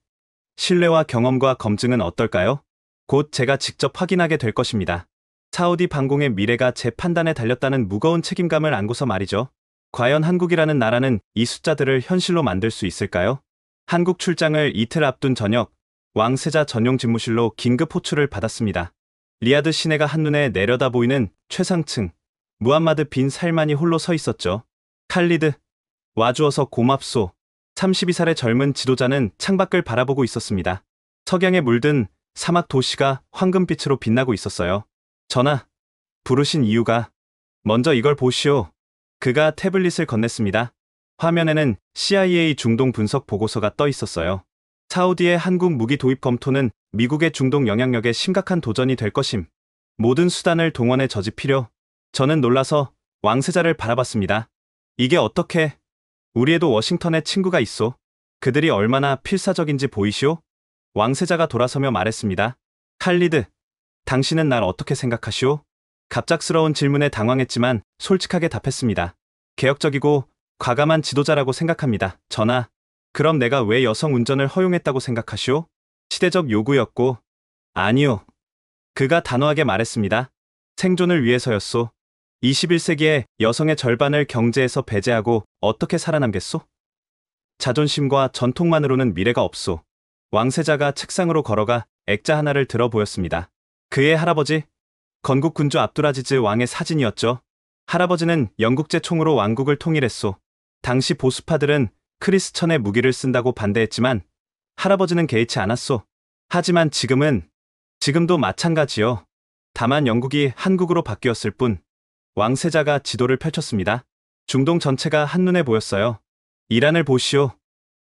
신뢰와 경험과 검증은 어떨까요? 곧 제가 직접 확인하게 될 것입니다. 사우디 방공의 미래가 제 판단에 달렸다는 무거운 책임감을 안고서 말이죠. 과연 한국이라는 나라는 이 숫자들을 현실로 만들 수 있을까요? 한국 출장을 이틀 앞둔 저녁, 왕세자 전용 집무실로 긴급 호출을 받았습니다. 리야드 시내가 한눈에 내려다 보이는 최상층, 무함마드 빈 살만이 홀로 서 있었죠. 칼리드, 와주어서 고맙소. 32살의 젊은 지도자는 창밖을 바라보고 있었습니다. 석양에 물든 사막 도시가 황금빛으로 빛나고 있었어요. 전하, 부르신 이유가 먼저 이걸 보시오. 그가 태블릿을 건넸습니다. 화면에는 CIA 중동 분석 보고서가 떠 있었어요. 사우디의 한국 무기 도입 검토는 미국의 중동 영향력에 심각한 도전이 될 것임. 모든 수단을 동원해 저지피려. 저는 놀라서 왕세자를 바라봤습니다. 이게 어떻게? 우리에도 워싱턴에 친구가 있소. 그들이 얼마나 필사적인지 보이시오? 왕세자가 돌아서며 말했습니다. 칼리드, 당신은 날 어떻게 생각하시오? 갑작스러운 질문에 당황했지만 솔직하게 답했습니다. 개혁적이고 과감한 지도자라고 생각합니다. 전하, 그럼 내가 왜 여성 운전을 허용했다고 생각하시오? 시대적 요구였고, 아니요. 그가 단호하게 말했습니다. 생존을 위해서였소. 21세기에 여성의 절반을 경제에서 배제하고 어떻게 살아남겠소? 자존심과 전통만으로는 미래가 없소. 왕세자가 책상으로 걸어가 액자 하나를 들어 보였습니다. 그의 할아버지, 건국 군주 압두라지즈 왕의 사진이었죠. 할아버지는 영국제 총으로 왕국을 통일했소. 당시 보수파들은 크리스천의 무기를 쓴다고 반대했지만 할아버지는 개의치 않았소. 하지만 지금도 마찬가지요. 다만 영국이 한국으로 바뀌었을 뿐. 왕세자가 지도를 펼쳤습니다. 중동 전체가 한눈에 보였어요. 이란을 보시오.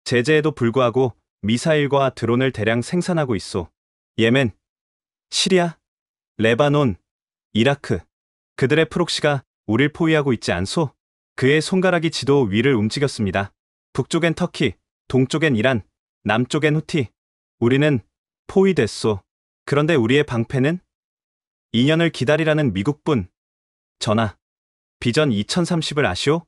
제재에도 불구하고 미사일과 드론을 대량 생산하고 있소. 예멘, 시리아, 레바논, 이라크. 그들의 프록시가 우릴 포위하고 있지 않소? 그의 손가락이 지도 위를 움직였습니다. 북쪽엔 터키, 동쪽엔 이란, 남쪽엔 후티. 우리는 포위됐소. 그런데 우리의 방패는? 2년을 기다리라는 미국뿐. 전하, 비전 2030을 아시오?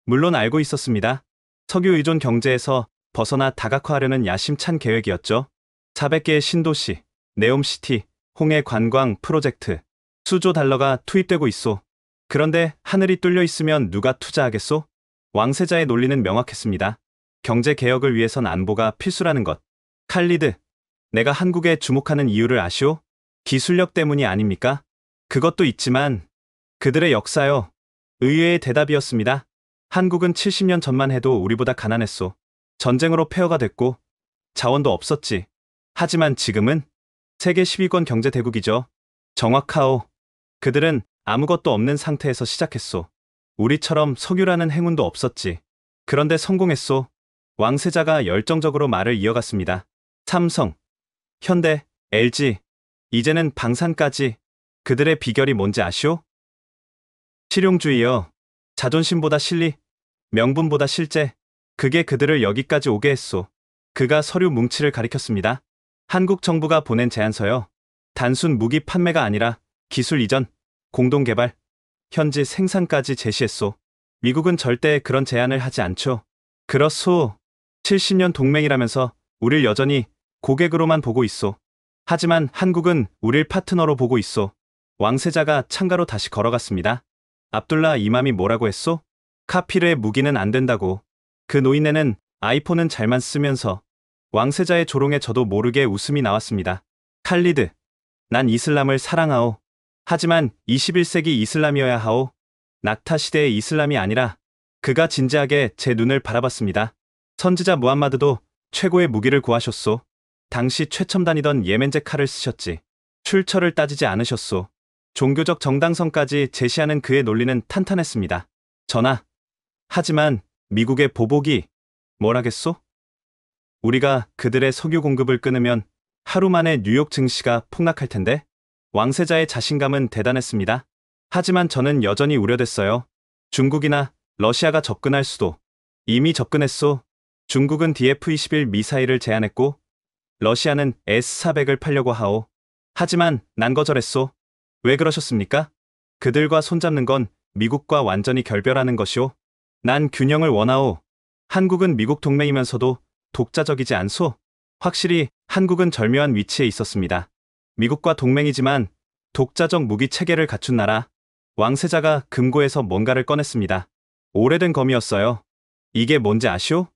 물론 알고 있었습니다. 석유 의존 경제에서 벗어나 다각화하려는 야심찬 계획이었죠. 400개의 신도시, 네옴시티, 홍해 관광 프로젝트, 수조 달러가 투입되고 있소. 그런데 하늘이 뚫려 있으면 누가 투자하겠소? 왕세자의 논리는 명확했습니다. 경제 개혁을 위해선 안보가 필수라는 것. 칼리드, 내가 한국에 주목하는 이유를 아시오? 기술력 때문이 아닙니까? 그것도 있지만 그들의 역사요. 의외의 대답이었습니다. 한국은 70년 전만 해도 우리보다 가난했소. 전쟁으로 폐허가 됐고 자원도 없었지. 하지만 지금은 세계 10위권 경제 대국이죠. 정확하오. 그들은 아무것도 없는 상태에서 시작했소. 우리처럼 석유라는 행운도 없었지. 그런데 성공했소. 왕세자가 열정적으로 말을 이어갔습니다. 삼성, 현대, LG, 이제는 방산까지. 그들의 비결이 뭔지 아시오? 실용주의요. 자존심보다 실리, 명분보다 실제. 그게 그들을 여기까지 오게 했소. 그가 서류 뭉치를 가리켰습니다. 한국 정부가 보낸 제안서요. 단순 무기 판매가 아니라 기술 이전, 공동개발, 현지 생산까지 제시했소. 미국은 절대 그런 제안을 하지 않죠. 그렇소. 70년 동맹이라면서 우릴 여전히 고객으로만 보고 있소. 하지만 한국은 우릴 파트너로 보고 있소. 왕세자가 창가로 다시 걸어갔습니다. 압둘라 이맘이 뭐라고 했소? 카피르의 무기는 안 된다고. 그 노인네는 아이폰은 잘만 쓰면서. 왕세자의 조롱에 저도 모르게 웃음이 나왔습니다. 칼리드, 난 이슬람을 사랑하오. 하지만 21세기 이슬람이어야 하오. 낙타 시대의 이슬람이 아니라. 그가 진지하게 제 눈을 바라봤습니다. 선지자 무함마드도 최고의 무기를 구하셨소. 당시 최첨단이던 예멘제 칼을 쓰셨지. 출처를 따지지 않으셨소. 종교적 정당성까지 제시하는 그의 논리는 탄탄했습니다. 전하, 하지만 미국의 보복이 뭘 하겠소? 우리가 그들의 석유 공급을 끊으면 하루 만에 뉴욕 증시가 폭락할 텐데. 왕세자의 자신감은 대단했습니다. 하지만 저는 여전히 우려됐어요. 중국이나 러시아가 접근할 수도. 이미 접근했소. 중국은 DF-21 미사일을 제안했고 러시아는 S-400을 팔려고 하오. 하지만 난 거절했소. 왜 그러셨습니까? 그들과 손잡는 건 미국과 완전히 결별하는 것이오. 난 균형을 원하오. 한국은 미국 동맹이면서도 독자적이지 않소. 확실히 한국은 절묘한 위치에 있었습니다. 미국과 동맹이지만 독자적 무기 체계를 갖춘 나라. 왕세자가 금고에서 뭔가를 꺼냈습니다. 오래된 검이었어요. 이게 뭔지 아시오?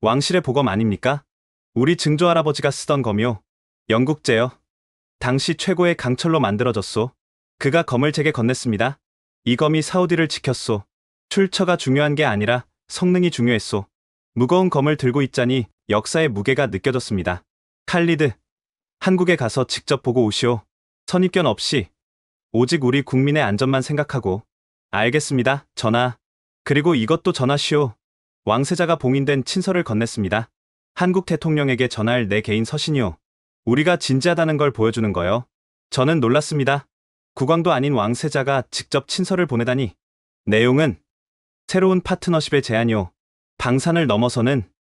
왕실의 보검 아닙니까? 우리 증조 할아버지가 쓰던 검이요. 영국제요. 당시 최고의 강철로 만들어졌소. 그가 검을 제게 건넸습니다. 이 검이 사우디를 지켰소. 출처가 중요한 게 아니라 성능이 중요했소. 무거운 검을 들고 있자니 역사의 무게가 느껴졌습니다. 칼리드, 한국에 가서 직접 보고 오시오. 선입견 없이. 오직 우리 국민의 안전만 생각하고. 알겠습니다, 전하. 그리고 이것도 전하시오. 왕세자가 봉인된 친서를 건넸습니다. 한국 대통령에게 전할 내 개인 서신이오. 우리가 진지하다는 걸 보여주는 거요. 저는 놀랐습니다. 국왕도 아닌 왕세자가 직접 친서를 보내다니. 내용은 새로운 파트너십의 제안이오. 방산을 넘어서는.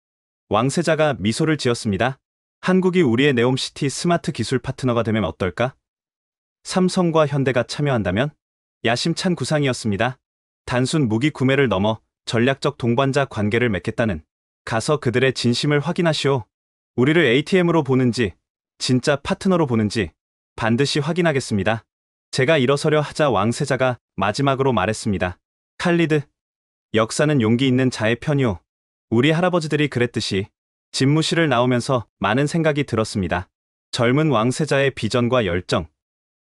왕세자가 미소를 지었습니다. 한국이 우리의 네옴시티 스마트 기술 파트너가 되면 어떨까? 삼성과 현대가 참여한다면? 야심찬 구상이었습니다. 단순 무기 구매를 넘어 전략적 동반자 관계를 맺겠다는. 가서 그들의 진심을 확인하시오. 우리를 ATM으로 보는지 진짜 파트너로 보는지 반드시 확인하겠습니다. 제가 일어서려 하자 왕세자가 마지막으로 말했습니다. 칼리드, 역사는 용기 있는 자의 편이오. 우리 할아버지들이 그랬듯이. 집무실을 나오면서 많은 생각이 들었습니다. 젊은 왕세자의 비전과 열정,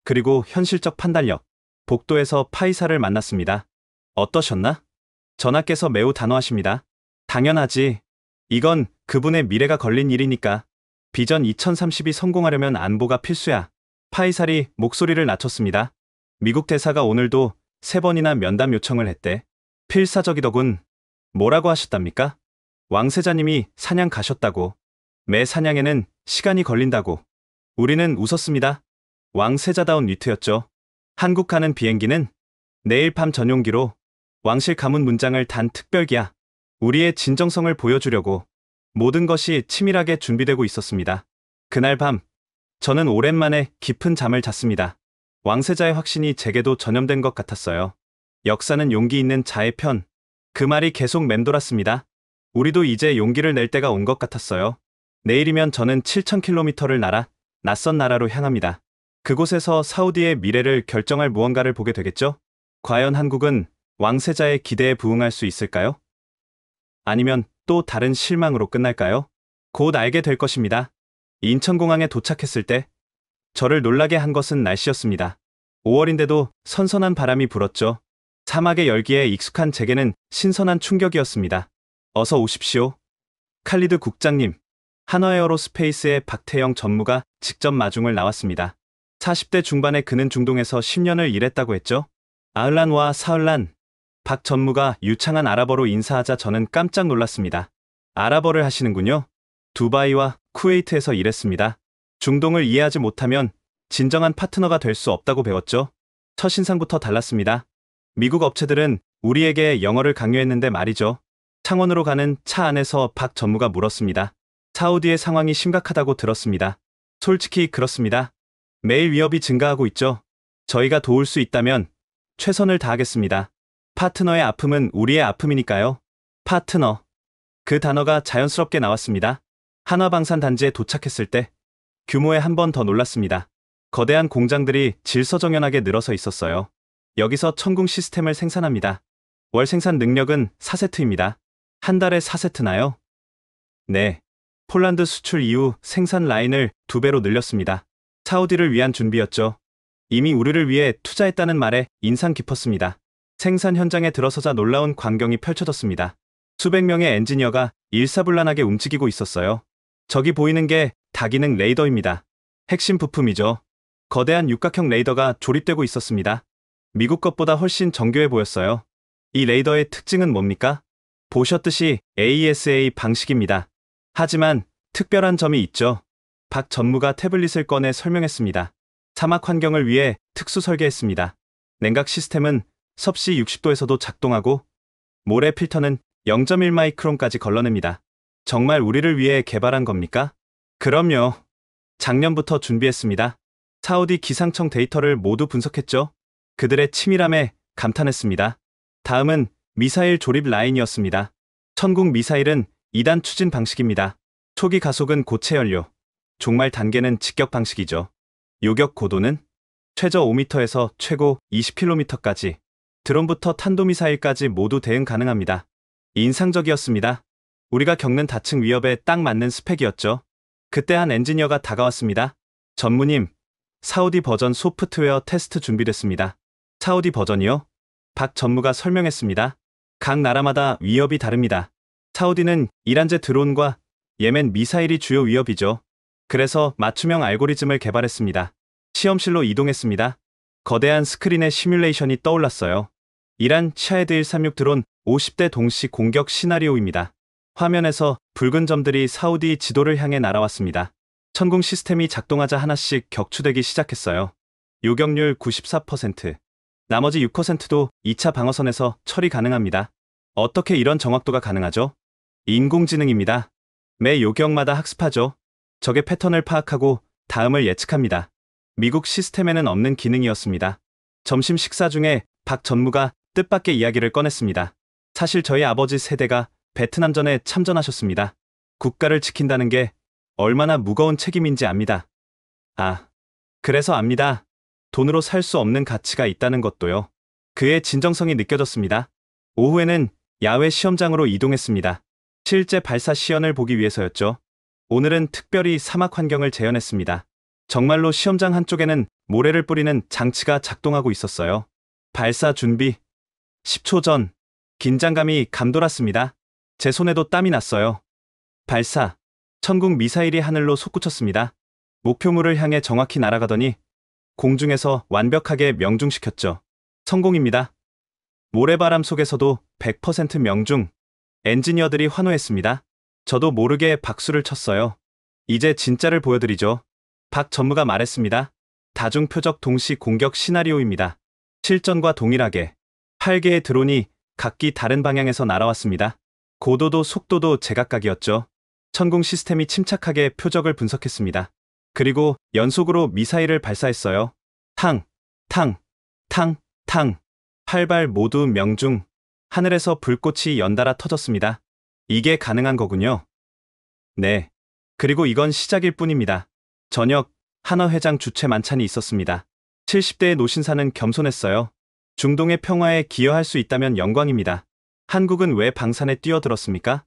그리고 현실적 판단력. 복도에서 파이사를 만났습니다. 어떠셨나? 전하께서 매우 단호하십니다. 당연하지. 이건 그분의 미래가 걸린 일이니까. 비전 2030이 성공하려면 안보가 필수야. 파이살이 목소리를 낮췄습니다. 미국 대사가 오늘도 3번이나 면담 요청을 했대. 필사적이더군. 뭐라고 하셨답니까? 왕세자님이 사냥 가셨다고. 매 사냥에는 시간이 걸린다고. 우리는 웃었습니다. 왕세자다운 위트였죠. 한국 가는 비행기는 내일 밤 전용기로. 왕실 가문 문장을 단 특별기야. 우리의 진정성을 보여주려고. 모든 것이 치밀하게 준비되고 있었습니다. 그날 밤, 저는 오랜만에 깊은 잠을 잤습니다. 왕세자의 확신이 제게도 전염된 것 같았어요. 역사는 용기 있는 자의 편. 그 말이 계속 맴돌았습니다. 우리도 이제 용기를 낼 때가 온 것 같았어요. 내일이면 저는 7,000km를 날아 낯선 나라로 향합니다. 그곳에서 사우디의 미래를 결정할 무언가를 보게 되겠죠? 과연 한국은 왕세자의 기대에 부응할 수 있을까요? 아니면 또 다른 실망으로 끝날까요? 곧 알게 될 것입니다. 인천공항에 도착했을 때 저를 놀라게 한 것은 날씨였습니다. 5월인데도 선선한 바람이 불었죠. 사막의 열기에 익숙한 제게는 신선한 충격이었습니다. 어서 오십시오. 칼리드 국장님. 한화에어로스페이스의 박태영 전무가 직접 마중을 나왔습니다. 40대 중반의 그는 중동에서 10년을 일했다고 했죠. 아흘란와 사흘란. 박 전무가 유창한 아랍어로 인사하자 저는 깜짝 놀랐습니다. 아랍어를 하시는군요. 두바이와 쿠웨이트에서 일했습니다. 중동을 이해하지 못하면 진정한 파트너가 될 수 없다고 배웠죠. 첫인상부터 달랐습니다. 미국 업체들은 우리에게 영어를 강요했는데 말이죠. 창원으로 가는 차 안에서 박 전무가 물었습니다. 사우디의 상황이 심각하다고 들었습니다. 솔직히 그렇습니다. 매일 위협이 증가하고 있죠. 저희가 도울 수 있다면 최선을 다하겠습니다. 파트너의 아픔은 우리의 아픔이니까요. 파트너. 그 단어가 자연스럽게 나왔습니다. 한화방산 단지에 도착했을 때 규모에 한 번 더 놀랐습니다. 거대한 공장들이 질서정연하게 늘어서 있었어요. 여기서 천궁 시스템을 생산합니다. 월 생산 능력은 4세트입니다. 한 달에 4세트나요? 네. 폴란드 수출 이후 생산 라인을 2배로 늘렸습니다. 사우디를 위한 준비였죠. 이미 우리를 위해 투자했다는 말에 인상 깊었습니다. 생산 현장에 들어서자 놀라운 광경이 펼쳐졌습니다. 수백 명의 엔지니어가 일사불란하게 움직이고 있었어요. 저기 보이는 게 다기능 레이더입니다. 핵심 부품이죠. 거대한 육각형 레이더가 조립되고 있었습니다. 미국 것보다 훨씬 정교해 보였어요. 이 레이더의 특징은 뭡니까? 보셨듯이 AESA 방식입니다. 하지만 특별한 점이 있죠. 박 전무가 태블릿을 꺼내 설명했습니다. 사막 환경을 위해 특수 설계했습니다. 냉각 시스템은 섭씨 60도에서도 작동하고 모래 필터는 0.1 마이크론까지 걸러냅니다. 정말 우리를 위해 개발한 겁니까? 그럼요. 작년부터 준비했습니다. 사우디 기상청 데이터를 모두 분석했죠. 그들의 치밀함에 감탄했습니다. 다음은 미사일 조립 라인이었습니다. 천궁 미사일은 2단 추진 방식입니다. 초기 가속은 고체 연료, 종말 단계는 직격 방식이죠. 요격 고도는 최저 5m에서 최고 20km까지, 드론부터 탄도미사일까지 모두 대응 가능합니다. 인상적이었습니다. 우리가 겪는 다층 위협에 딱 맞는 스펙이었죠. 그때 한 엔지니어가 다가왔습니다. 전무님, 사우디 버전 소프트웨어 테스트 준비됐습니다. 사우디 버전이요? 박 전무가 설명했습니다. 각 나라마다 위협이 다릅니다. 사우디는 이란제 드론과 예멘 미사일이 주요 위협이죠. 그래서 맞춤형 알고리즘을 개발했습니다. 시험실로 이동했습니다. 거대한 스크린에 시뮬레이션이 떠올랐어요. 이란 샤헤드 136 드론 50대 동시 공격 시나리오입니다. 화면에서 붉은 점들이 사우디 지도를 향해 날아왔습니다. 천궁 시스템이 작동하자 하나씩 격추되기 시작했어요. 요격률 94%. 나머지 6%도 2차 방어선에서 처리 가능합니다. 어떻게 이런 정확도가 가능하죠? 인공지능입니다. 매 요격마다 학습하죠. 적의 패턴을 파악하고 다음을 예측합니다. 미국 시스템에는 없는 기능이었습니다. 점심 식사 중에 박 전무가 뜻밖의 이야기를 꺼냈습니다. 사실 저희 아버지 세대가 베트남전에 참전하셨습니다. 국가를 지킨다는 게 얼마나 무거운 책임인지 압니다. 아, 그래서 압니다. 돈으로 살 수 없는 가치가 있다는 것도요. 그의 진정성이 느껴졌습니다. 오후에는 야외 시험장으로 이동했습니다. 실제 발사 시연을 보기 위해서였죠. 오늘은 특별히 사막 환경을 재현했습니다. 정말로 시험장 한쪽에는 모래를 뿌리는 장치가 작동하고 있었어요. 발사 준비 10초 전 긴장감이 감돌았습니다. 제 손에도 땀이 났어요. 발사 천궁 미사일이 하늘로 솟구쳤습니다. 목표물을 향해 정확히 날아가더니 공중에서 완벽하게 명중시켰죠. 성공입니다. 모래바람 속에서도 100% 명중. 엔지니어들이 환호했습니다. 저도 모르게 박수를 쳤어요. 이제 진짜를 보여드리죠. 박 전무가 말했습니다. 다중표적 동시 공격 시나리오입니다. 실전과 동일하게 8개의 드론이 각기 다른 방향에서 날아왔습니다. 고도도 속도도 제각각이었죠. 천궁 시스템이 침착하게 표적을 분석했습니다. 그리고 연속으로 미사일을 발사했어요. 탕, 탕, 탕, 탕. 8발 모두 명중. 하늘에서 불꽃이 연달아 터졌습니다. 이게 가능한 거군요. 네. 그리고 이건 시작일 뿐입니다. 저녁 한화 회장 주최 만찬이 있었습니다. 70대의 노신사는 겸손했어요. 중동의 평화에 기여할 수 있다면 영광입니다. 한국은 왜 방산에 뛰어들었습니까?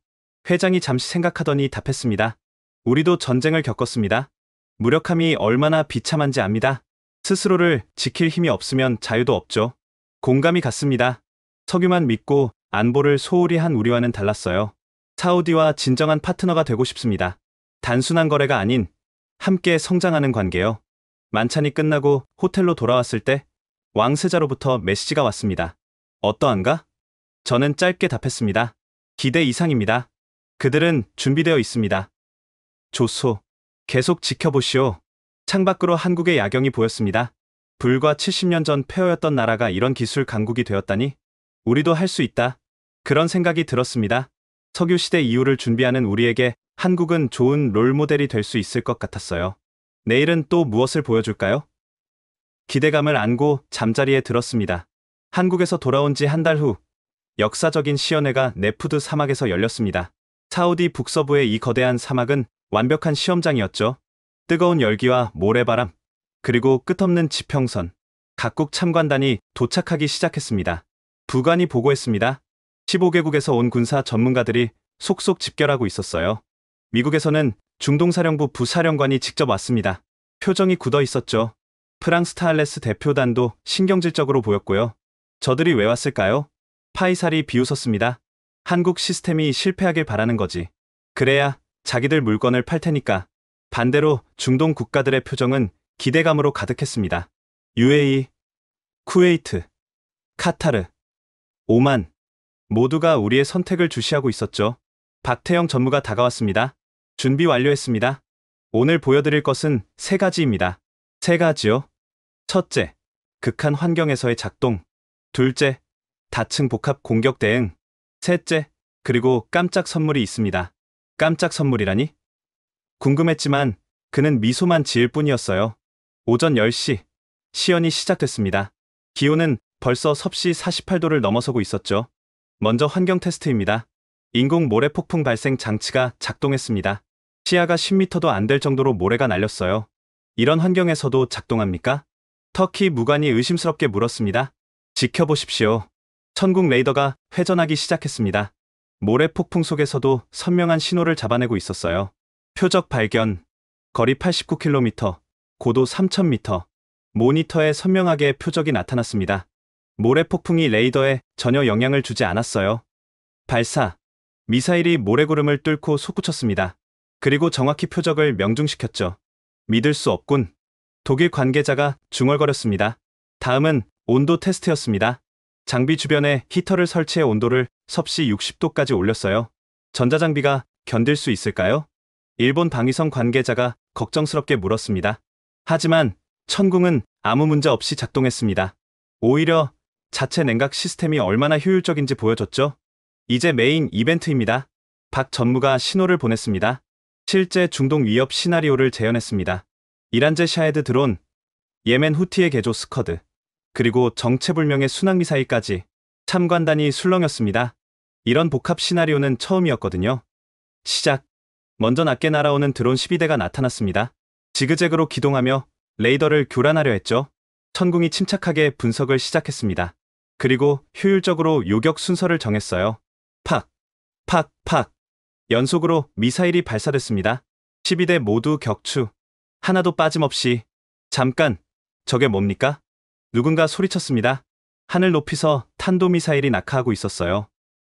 회장이 잠시 생각하더니 답했습니다. 우리도 전쟁을 겪었습니다. 무력함이 얼마나 비참한지 압니다. 스스로를 지킬 힘이 없으면 자유도 없죠. 공감이 갔습니다. 석유만 믿고 안보를 소홀히 한 우리와는 달랐어요. 사우디와 진정한 파트너가 되고 싶습니다. 단순한 거래가 아닌 함께 성장하는 관계요. 만찬이 끝나고 호텔로 돌아왔을 때 왕세자로부터 메시지가 왔습니다. 어떠한가? 저는 짧게 답했습니다. 기대 이상입니다. 그들은 준비되어 있습니다. 좋소. 계속 지켜보시오. 창밖으로 한국의 야경이 보였습니다. 불과 70년 전 폐허였던 나라가 이런 기술 강국이 되었다니 우리도 할 수 있다. 그런 생각이 들었습니다. 석유시대 이후를 준비하는 우리에게 한국은 좋은 롤모델이 될 수 있을 것 같았어요. 내일은 또 무엇을 보여줄까요? 기대감을 안고 잠자리에 들었습니다. 한국에서 돌아온 지 한 달 후 역사적인 시연회가 네푸드 사막에서 열렸습니다. 사우디 북서부의 이 거대한 사막은 완벽한 시험장이었죠. 뜨거운 열기와 모래바람, 그리고 끝없는 지평선. 각국 참관단이 도착하기 시작했습니다. 부관이 보고했습니다. 15개국에서 온 군사 전문가들이 속속 집결하고 있었어요. 미국에서는 중동사령부 부사령관이 직접 왔습니다. 표정이 굳어 있었죠. 프랑스 타알레스 대표단도 신경질적으로 보였고요. 저들이 왜 왔을까요? 파이살이 비웃었습니다. 한국 시스템이 실패하길 바라는 거지. 그래야 자기들 물건을 팔 테니까. 반대로 중동 국가들의 표정은 기대감으로 가득했습니다. UAE, 쿠웨이트, 카타르, 오만. 모두가 우리의 선택을 주시하고 있었죠. 박태영 전무가 다가왔습니다. 준비 완료했습니다. 오늘 보여드릴 것은 3가지입니다. 3가지요. 첫째, 극한 환경에서의 작동. 둘째, 다층 복합 공격 대응. 셋째, 그리고 깜짝 선물이 있습니다. 깜짝 선물이라니? 궁금했지만 그는 미소만 지을 뿐이었어요. 오전 10시, 시연이 시작됐습니다. 기온은 벌써 섭씨 48도를 넘어서고 있었죠. 먼저 환경 테스트입니다. 인공 모래 폭풍 발생 장치가 작동했습니다. 시야가 10m도 안 될 정도로 모래가 날렸어요. 이런 환경에서도 작동합니까? 터키 무관이 의심스럽게 물었습니다. 지켜보십시오. 천궁 레이더가 회전하기 시작했습니다. 모래 폭풍 속에서도 선명한 신호를 잡아내고 있었어요. 표적 발견. 거리 89km, 고도 3000m. 모니터에 선명하게 표적이 나타났습니다. 모래 폭풍이 레이더에 전혀 영향을 주지 않았어요. 발사. 미사일이 모래구름을 뚫고 솟구쳤습니다. 그리고 정확히 표적을 명중시켰죠. 믿을 수 없군. 독일 관계자가 중얼거렸습니다. 다음은 온도 테스트였습니다. 장비 주변에 히터를 설치해 온도를 섭씨 60도까지 올렸어요. 전자장비가 견딜 수 있을까요? 일본 방위성 관계자가 걱정스럽게 물었습니다. 하지만 천궁은 아무 문제 없이 작동했습니다. 오히려 자체 냉각 시스템이 얼마나 효율적인지 보여줬죠. 이제 메인 이벤트입니다. 박 전무가 신호를 보냈습니다. 실제 중동 위협 시나리오를 재현했습니다. 이란제 샤헤드 드론, 예멘 후티의 개조 스커드, 그리고 정체불명의 순항미사일까지 참관단이 술렁였습니다. 이런 복합 시나리오는 처음이었거든요. 시작. 먼저 낮게 날아오는 드론 12대가 나타났습니다. 지그재그로 기동하며 레이더를 교란하려 했죠. 천궁이 침착하게 분석을 시작했습니다. 그리고 효율적으로 요격 순서를 정했어요. 팍, 팍, 팍. 연속으로 미사일이 발사됐습니다. 12대 모두 격추. 하나도 빠짐없이. 잠깐, 저게 뭡니까? 누군가 소리쳤습니다. 하늘 높이서 탄도미사일이 낙하하고 있었어요.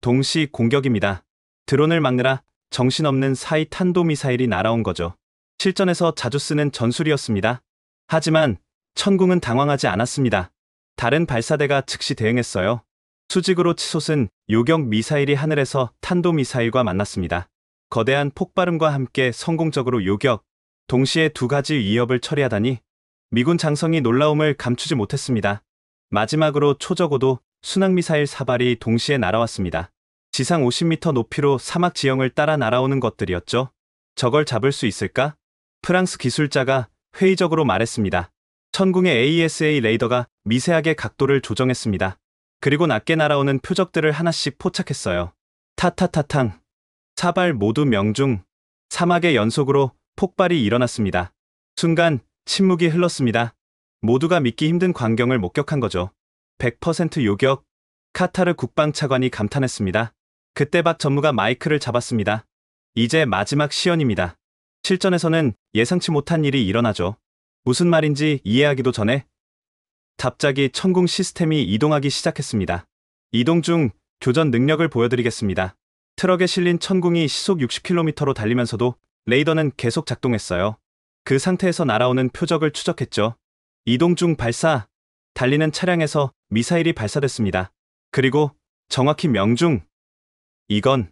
동시 공격입니다. 드론을 막느라 정신없는 사이 탄도미사일이 날아온 거죠. 실전에서 자주 쓰는 전술이었습니다. 하지만 천궁은 당황하지 않았습니다. 다른 발사대가 즉시 대응했어요. 수직으로 치솟은 요격 미사일이 하늘에서 탄도미사일과 만났습니다. 거대한 폭발음과 함께 성공적으로 요격, 동시에 두 가지 위협을 처리하다니 미군 장성이 놀라움을 감추지 못했습니다. 마지막으로 초저고도 순항미사일 4발이 동시에 날아왔습니다. 지상 50m 높이로 사막 지형을 따라 날아오는 것들이었죠. 저걸 잡을 수 있을까? 프랑스 기술자가 회의적으로 말했습니다. 천궁의 AESA 레이더가 미세하게 각도를 조정했습니다. 그리고 낮게 날아오는 표적들을 하나씩 포착했어요. 타타타탕. 4발 모두 명중. 사막의 연속으로 폭발이 일어났습니다. 순간 침묵이 흘렀습니다. 모두가 믿기 힘든 광경을 목격한 거죠. 100% 요격. 카타르 국방차관이 감탄했습니다. 그때 박 전무가 마이크를 잡았습니다. 이제 마지막 시연입니다. 실전에서는 예상치 못한 일이 일어나죠. 무슨 말인지 이해하기도 전에 갑자기 천궁 시스템이 이동하기 시작했습니다. 이동 중 교전 능력을 보여드리겠습니다. 트럭에 실린 천궁이 시속 60km로 달리면서도 레이더는 계속 작동했어요. 그 상태에서 날아오는 표적을 추적했죠. 이동 중 발사. 달리는 차량에서 미사일이 발사됐습니다. 그리고 정확히 명중. 이건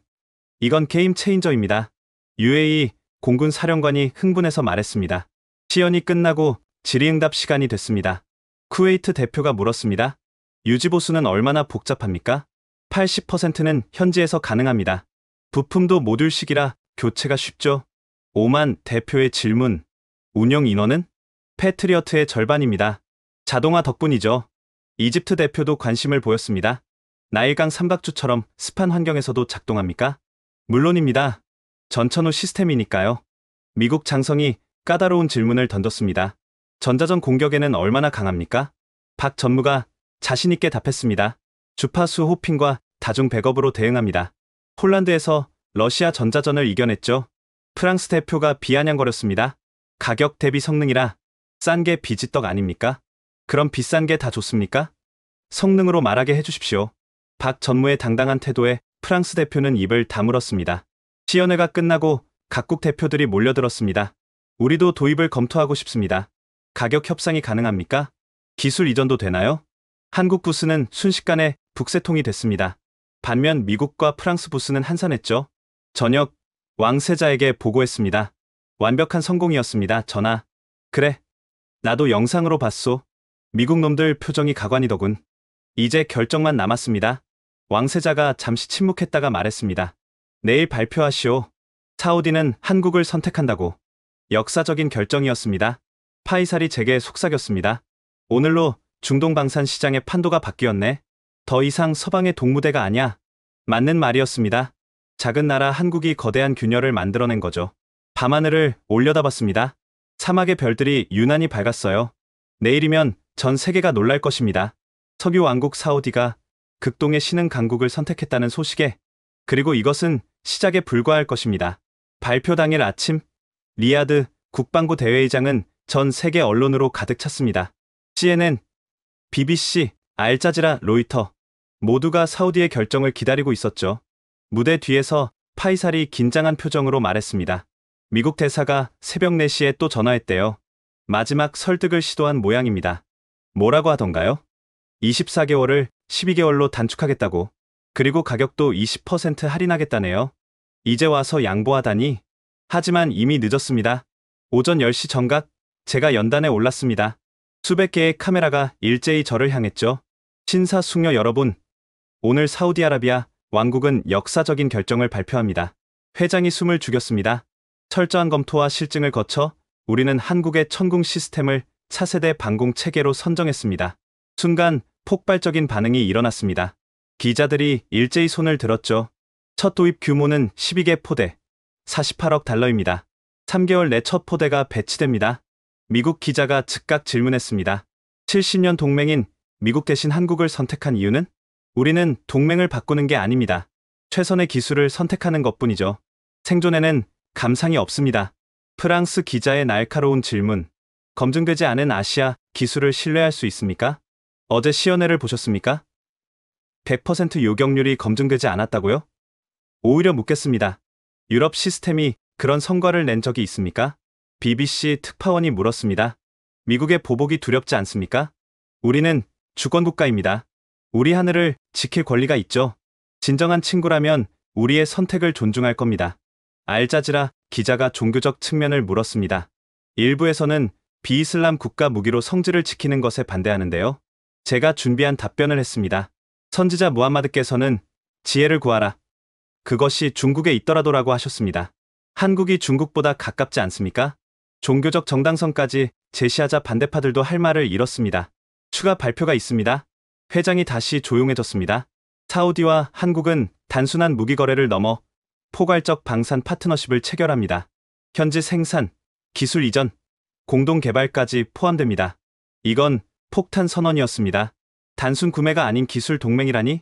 게임 체인저입니다. UAE 공군 사령관이 흥분해서 말했습니다. 시연이 끝나고 질의응답 시간이 됐습니다. 쿠웨이트 대표가 물었습니다. 유지보수는 얼마나 복잡합니까? 80%는 현지에서 가능합니다. 부품도 모듈식이라 교체가 쉽죠. 오만 대표의 질문. 운영 인원은? 패트리어트의 절반입니다. 자동화 덕분이죠. 이집트 대표도 관심을 보였습니다. 나일강 삼각주처럼 습한 환경에서도 작동합니까? 물론입니다. 전천후 시스템이니까요. 미국 장성이 까다로운 질문을 던졌습니다. 전자전 공격에는 얼마나 강합니까? 박 전무가 자신있게 답했습니다. 주파수 호핑과 다중 백업으로 대응합니다. 폴란드에서 러시아 전자전을 이겨냈죠. 프랑스 대표가 비아냥거렸습니다. 가격 대비 성능이라 싼 게 비지떡 아닙니까? 그럼 비싼 게 다 좋습니까? 성능으로 말하게 해주십시오. 박 전무의 당당한 태도에 프랑스 대표는 입을 다물었습니다. 시연회가 끝나고 각국 대표들이 몰려들었습니다. 우리도 도입을 검토하고 싶습니다. 가격 협상이 가능합니까? 기술 이전도 되나요? 한국 부스는 순식간에 북새통이 됐습니다. 반면 미국과 프랑스 부스는 한산했죠. 저녁 왕세자에게 보고했습니다. 완벽한 성공이었습니다. 전하. 그래. 나도 영상으로 봤소. 미국 놈들 표정이 가관이더군. 이제 결정만 남았습니다. 왕세자가 잠시 침묵했다가 말했습니다. 내일 발표하시오. 사우디는 한국을 선택한다고. 역사적인 결정이었습니다. 파이살이 제게 속삭였습니다. 오늘로 중동 방산 시장의 판도가 바뀌었네. 더 이상 서방의 동무대가 아니야. 맞는 말이었습니다. 작은 나라 한국이 거대한 균열을 만들어낸 거죠. 밤하늘을 올려다봤습니다. 사막의 별들이 유난히 밝았어요. 내일이면 전 세계가 놀랄 것입니다. 석유 왕국 사우디가 극동의 신흥 강국을 선택했다는 소식에, 그리고 이것은 시작에 불과할 것입니다. 발표 당일 아침, 리야드 국방부 대회의장은 전 세계 언론으로 가득 찼습니다. CNN, BBC, 알자지라, 로이터 모두가 사우디의 결정을 기다리고 있었죠. 무대 뒤에서 파이살이 긴장한 표정으로 말했습니다. 미국 대사가 새벽 4시에 또 전화했대요. 마지막 설득을 시도한 모양입니다. 뭐라고 하던가요? 24개월을 12개월로 단축하겠다고. 그리고 가격도 20% 할인하겠다네요. 이제 와서 양보하다니. 하지만 이미 늦었습니다. 오전 10시 정각, 제가 연단에 올랐습니다. 수백 개의 카메라가 일제히 저를 향했죠. 신사숙녀 여러분, 오늘 사우디아라비아 왕국은 역사적인 결정을 발표합니다. 회장이 숨을 죽였습니다. 철저한 검토와 실증을 거쳐 우리는 한국의 천궁 시스템을 차세대 방공 체계로 선정했습니다. 순간 폭발적인 반응이 일어났습니다. 기자들이 일제히 손을 들었죠. 첫 도입 규모는 12개 포대, 48억 달러입니다. 3개월 내 첫 포대가 배치됩니다. 미국 기자가 즉각 질문했습니다. 70년 동맹인 미국 대신 한국을 선택한 이유는? 우리는 동맹을 바꾸는 게 아닙니다. 최선의 기술을 선택하는 것뿐이죠. 생존에는 감상이 없습니다. 프랑스 기자의 날카로운 질문. 검증되지 않은 아시아 기술을 신뢰할 수 있습니까? 어제 시연회를 보셨습니까? 100% 요격률이 검증되지 않았다고요? 오히려 묻겠습니다. 유럽 시스템이 그런 성과를 낸 적이 있습니까? BBC 특파원이 물었습니다. 미국의 보복이 두렵지 않습니까? 우리는 주권국가입니다. 우리 하늘을 지킬 권리가 있죠. 진정한 친구라면 우리의 선택을 존중할 겁니다. 알자지라 기자가 종교적 측면을 물었습니다. 일부에서는 비이슬람 국가 무기로 성질을 지키는 것에 반대하는데요. 제가 준비한 답변을 했습니다. 선지자 무함마드께서는 지혜를 구하라. 그것이 중국에 있더라도라고 하셨습니다. 한국이 중국보다 가깝지 않습니까? 종교적 정당성까지 제시하자 반대파들도 할 말을 잃었습니다. 추가 발표가 있습니다. 회장이 다시 조용해졌습니다. 사우디와 한국은 단순한 무기 거래를 넘어 포괄적 방산 파트너십을 체결합니다. 현지 생산, 기술 이전, 공동 개발까지 포함됩니다. 이건 폭탄 선언이었습니다. 단순 구매가 아닌 기술 동맹이라니?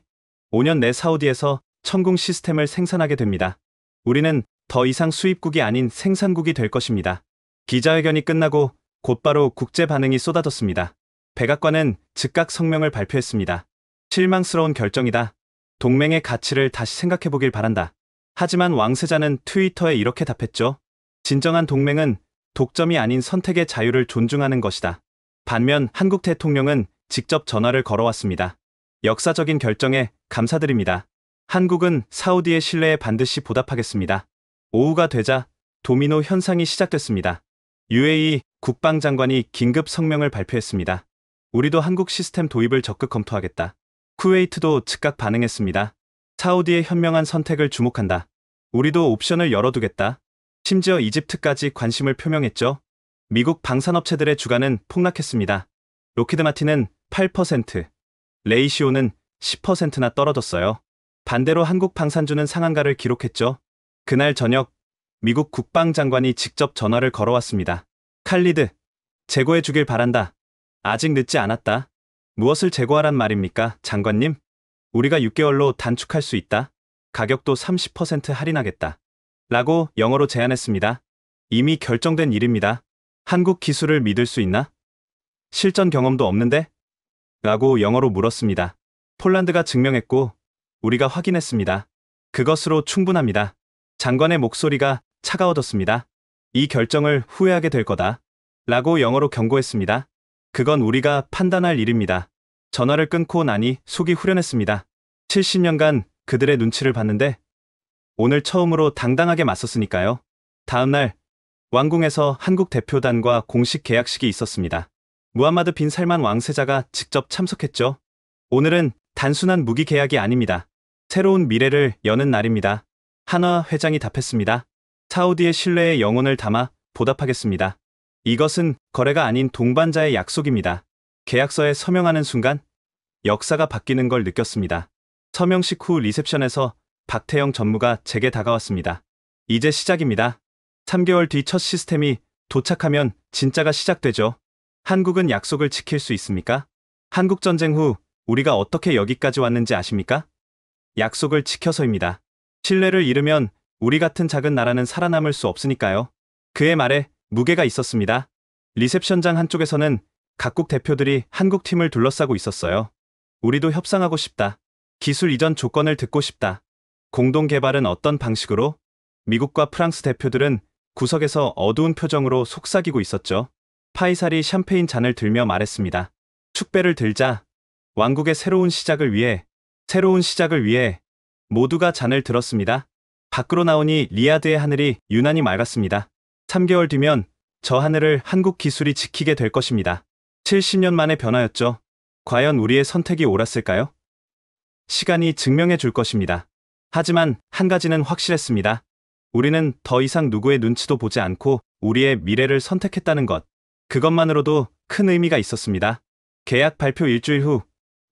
5년 내 사우디에서 천궁 시스템을 생산하게 됩니다. 우리는 더 이상 수입국이 아닌 생산국이 될 것입니다. 기자회견이 끝나고 곧바로 국제 반응이 쏟아졌습니다. 백악관은 즉각 성명을 발표했습니다. 실망스러운 결정이다. 동맹의 가치를 다시 생각해보길 바란다. 하지만 왕세자는 트위터에 이렇게 답했죠. 진정한 동맹은 독점이 아닌 선택의 자유를 존중하는 것이다. 반면 한국 대통령은 직접 전화를 걸어왔습니다. 역사적인 결정에 감사드립니다. 한국은 사우디의 신뢰에 반드시 보답하겠습니다. 오후가 되자 도미노 현상이 시작됐습니다. UAE 국방장관이 긴급 성명을 발표했습니다. 우리도 한국 시스템 도입을 적극 검토하겠다. 쿠웨이트도 즉각 반응했습니다. 사우디의 현명한 선택을 주목한다. 우리도 옵션을 열어두겠다. 심지어 이집트까지 관심을 표명했죠. 미국 방산업체들의 주가는 폭락했습니다. 로키드 마틴은 8%, 레이시오는 10%나 떨어졌어요. 반대로 한국 방산주는 상한가를 기록했죠. 그날 저녁 미국 국방장관이 직접 전화를 걸어왔습니다. 칼리드, 재고해 주길 바란다. 아직 늦지 않았다. 무엇을 재고하란 말입니까, 장관님? 우리가 6개월로 단축할 수 있다. 가격도 30% 할인하겠다. 라고 영어로 제안했습니다. 이미 결정된 일입니다. 한국 기술을 믿을 수 있나? 실전 경험도 없는데? 라고 영어로 물었습니다. 폴란드가 증명했고 우리가 확인했습니다. 그것으로 충분합니다. 장관의 목소리가 차가워졌습니다. 이 결정을 후회하게 될 거다. 라고 영어로 경고했습니다. 그건 우리가 판단할 일입니다. 전화를 끊고 나니 속이 후련했습니다. 70년간 그들의 눈치를 봤는데 오늘 처음으로 당당하게 맞섰으니까요. 다음날 왕궁에서 한국 대표단과 공식 계약식이 있었습니다. 무함마드 빈 살만 왕세자가 직접 참석했죠. 오늘은 단순한 무기 계약이 아닙니다. 새로운 미래를 여는 날입니다. 한화 회장이 답했습니다. 사우디의 신뢰에 영혼을 담아 보답하겠습니다. 이것은 거래가 아닌 동반자의 약속입니다. 계약서에 서명하는 순간 역사가 바뀌는 걸 느꼈습니다. 서명식 후 리셉션에서 박태영 전무가 제게 다가왔습니다. 이제 시작입니다. 3개월 뒤 첫 시스템이 도착하면 진짜가 시작되죠. 한국은 약속을 지킬 수 있습니까? 한국전쟁 후 우리가 어떻게 여기까지 왔는지 아십니까? 약속을 지켜서입니다. 신뢰를 잃으면 우리 같은 작은 나라는 살아남을 수 없으니까요. 그의 말에 무게가 있었습니다. 리셉션장 한쪽에서는 각국 대표들이 한국 팀을 둘러싸고 있었어요. 우리도 협상하고 싶다. 기술 이전 조건을 듣고 싶다. 공동 개발은 어떤 방식으로? 미국과 프랑스 대표들은 구석에서 어두운 표정으로 속삭이고 있었죠. 파이살이 샴페인 잔을 들며 말했습니다. 축배를 들자. 왕국의 새로운 시작을 위해 모두가 잔을 들었습니다. 밖으로 나오니 리야드의 하늘이 유난히 맑았습니다. 3개월 뒤면 저 하늘을 한국 기술이 지키게 될 것입니다. 70년 만의 변화였죠. 과연 우리의 선택이 옳았을까요? 시간이 증명해 줄 것입니다. 하지만 한 가지는 확실했습니다. 우리는 더 이상 누구의 눈치도 보지 않고 우리의 미래를 선택했다는 것. 그것만으로도 큰 의미가 있었습니다. 계약 발표 일주일 후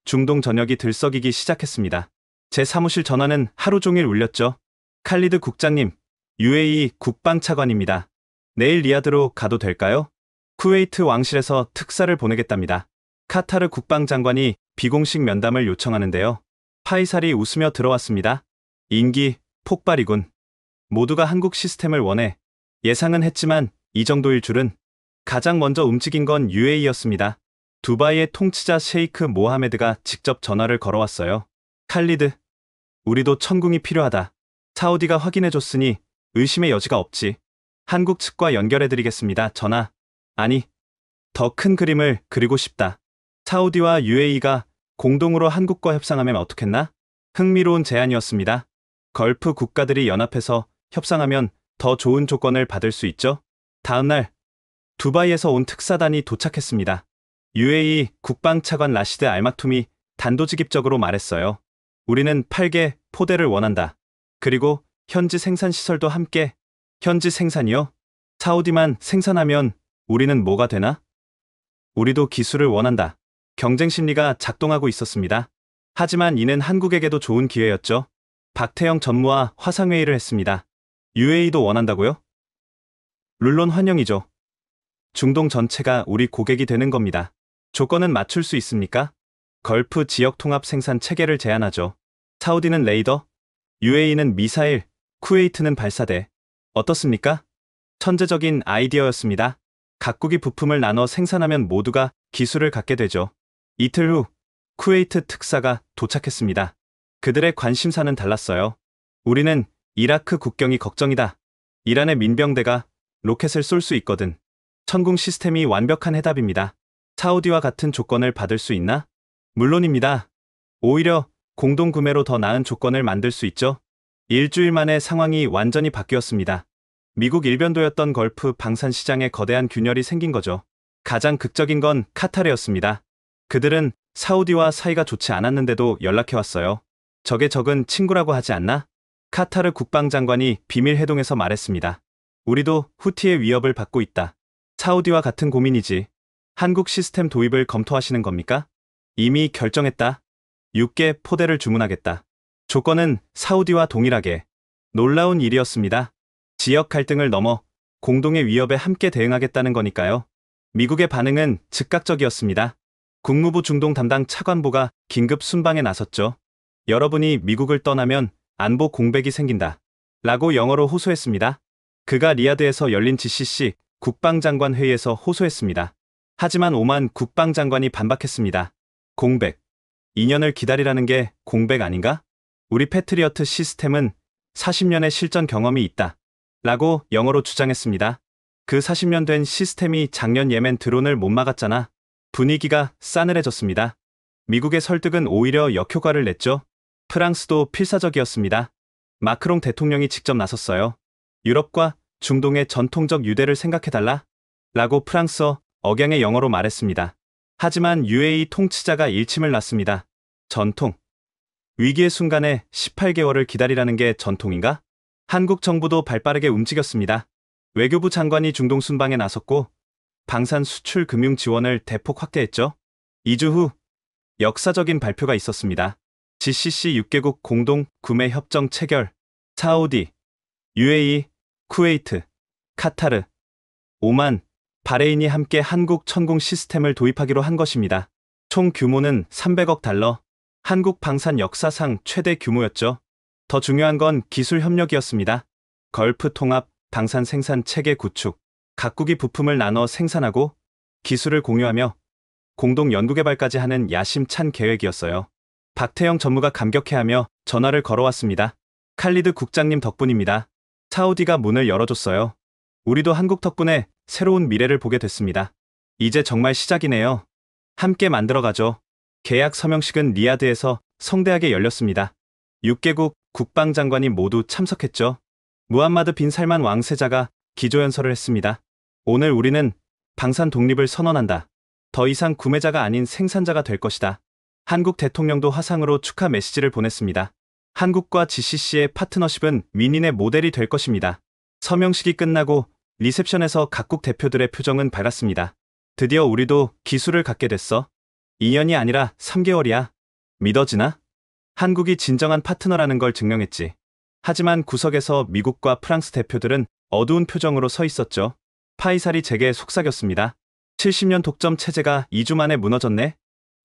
중동 전역이 들썩이기 시작했습니다. 제 사무실 전화는 하루 종일 울렸죠. 칼리드 국장님, UAE 국방차관입니다. 내일 리야드로 가도 될까요? 쿠웨이트 왕실에서 특사를 보내겠답니다. 카타르 국방장관이 비공식 면담을 요청하는데요. 파이살이 웃으며 들어왔습니다. 인기 폭발이군. 모두가 한국 시스템을 원해. 예상은 했지만 이 정도일 줄은. 가장 먼저 움직인 건 UAE였습니다. 두바이의 통치자 셰이크 모하메드가 직접 전화를 걸어왔어요. 칼리드, 우리도 천궁이 필요하다. 사우디가 확인해줬으니 의심의 여지가 없지. 한국 측과 연결해드리겠습니다. 전하. 아니, 더 큰 그림을 그리고 싶다. 사우디와 UAE가 공동으로 한국과 협상하면 어떻겠나? 흥미로운 제안이었습니다. 걸프 국가들이 연합해서 협상하면 더 좋은 조건을 받을 수 있죠. 다음 날 두바이에서 온 특사단이 도착했습니다. UAE 국방차관 라시드 알막툼이 단도직입적으로 말했어요. 우리는 8개 포대를 원한다. 그리고 현지 생산 시설도 함께. 현지 생산이요? 사우디만 생산하면 우리는 뭐가 되나? 우리도 기술을 원한다. 경쟁 심리가 작동하고 있었습니다. 하지만 이는 한국에게도 좋은 기회였죠. 박태영 전무와 화상회의를 했습니다. UAE도 원한다고요? 물론 환영이죠. 중동 전체가 우리 고객이 되는 겁니다. 조건은 맞출 수 있습니까? 걸프 지역 통합 생산 체계를 제안하죠. 사우디는 레이더, UAE는 미사일, 쿠웨이트는 발사대. 어떻습니까? 천재적인 아이디어였습니다. 각국이 부품을 나눠 생산하면 모두가 기술을 갖게 되죠. 이틀 후 쿠웨이트 특사가 도착했습니다. 그들의 관심사는 달랐어요. 우리는 이라크 국경이 걱정이다. 이란의 민병대가 로켓을 쏠 수 있거든. 천궁 시스템이 완벽한 해답입니다. 사우디와 같은 조건을 받을 수 있나? 물론입니다. 오히려 공동 구매로 더 나은 조건을 만들 수 있죠. 일주일 만에 상황이 완전히 바뀌었습니다. 미국 일변도였던 걸프 방산 시장에 거대한 균열이 생긴 거죠. 가장 극적인 건 카타르였습니다. 그들은 사우디와 사이가 좋지 않았는데도 연락해왔어요. 적의 적은 친구라고 하지 않나? 카타르 국방장관이 비밀 회동에서 말했습니다. 우리도 후티의 위협을 받고 있다. 사우디와 같은 고민이지. 한국 시스템 도입을 검토하시는 겁니까? 이미 결정했다. 6개 포대를 주문하겠다. 조건은 사우디와 동일하게. 놀라운 일이었습니다. 지역 갈등을 넘어 공동의 위협에 함께 대응하겠다는 거니까요. 미국의 반응은 즉각적이었습니다. 국무부 중동 담당 차관보가 긴급 순방에 나섰죠. 여러분이 미국을 떠나면 안보 공백이 생긴다. 라고 영어로 호소했습니다. 그가 리야드에서 열린 GCC 국방장관 회의에서 호소했습니다. 하지만 오만 국방장관이 반박했습니다. 공백. 2년을 기다리라는 게 공백 아닌가? 우리 패트리어트 시스템은 40년의 실전 경험이 있다. 라고 영어로 주장했습니다. 그 40년 된 시스템이 작년 예멘 드론을 못 막았잖아. 분위기가 싸늘해졌습니다. 미국의 설득은 오히려 역효과를 냈죠. 프랑스도 필사적이었습니다. 마크롱 대통령이 직접 나섰어요. 유럽과 중동의 전통적 유대를 생각해달라. 라고 프랑스어 억양의 영어로 말했습니다. 하지만 UAE 통치자가 일침을 놨습니다. 전통. 위기의 순간에 18개월을 기다리라는 게 전통인가? 한국 정부도 발빠르게 움직였습니다. 외교부 장관이 중동 순방에 나섰고 방산 수출 금융 지원을 대폭 확대했죠. 2주 후 역사적인 발표가 있었습니다. GCC 6개국 공동 구매 협정 체결. 사우디, UAE, 쿠웨이트, 카타르, 오만, 바레인이 함께 한국 천궁 시스템을 도입하기로 한 것입니다. 총 규모는 300억 달러. 한국 방산 역사상 최대 규모였죠. 더 중요한 건 기술 협력이었습니다. 걸프 통합, 방산 생산 체계 구축, 각국이 부품을 나눠 생산하고 기술을 공유하며 공동 연구개발까지 하는 야심찬 계획이었어요. 박태영 전무가 감격해하며 전화를 걸어왔습니다. 칼리드 국장님 덕분입니다. 사우디가 문을 열어줬어요. 우리도 한국 덕분에 새로운 미래를 보게 됐습니다. 이제 정말 시작이네요. 함께 만들어가죠. 계약 서명식은 리야드에서 성대하게 열렸습니다. 6개국 국방장관이 모두 참석했죠. 무함마드 빈 살만 왕세자가 기조연설을 했습니다. 오늘 우리는 방산 독립을 선언한다. 더 이상 구매자가 아닌 생산자가 될 것이다. 한국 대통령도 화상으로 축하 메시지를 보냈습니다. 한국과 GCC의 파트너십은 윈윈의 모델이 될 것입니다. 서명식이 끝나고 리셉션에서 각국 대표들의 표정은 밝았습니다. 드디어 우리도 기술을 갖게 됐어. 2년이 아니라 3개월이야. 믿어지나? 한국이 진정한 파트너라는 걸 증명했지. 하지만 구석에서 미국과 프랑스 대표들은 어두운 표정으로 서 있었죠. 파이살이 제게 속삭였습니다. 70년 독점 체제가 2주 만에 무너졌네?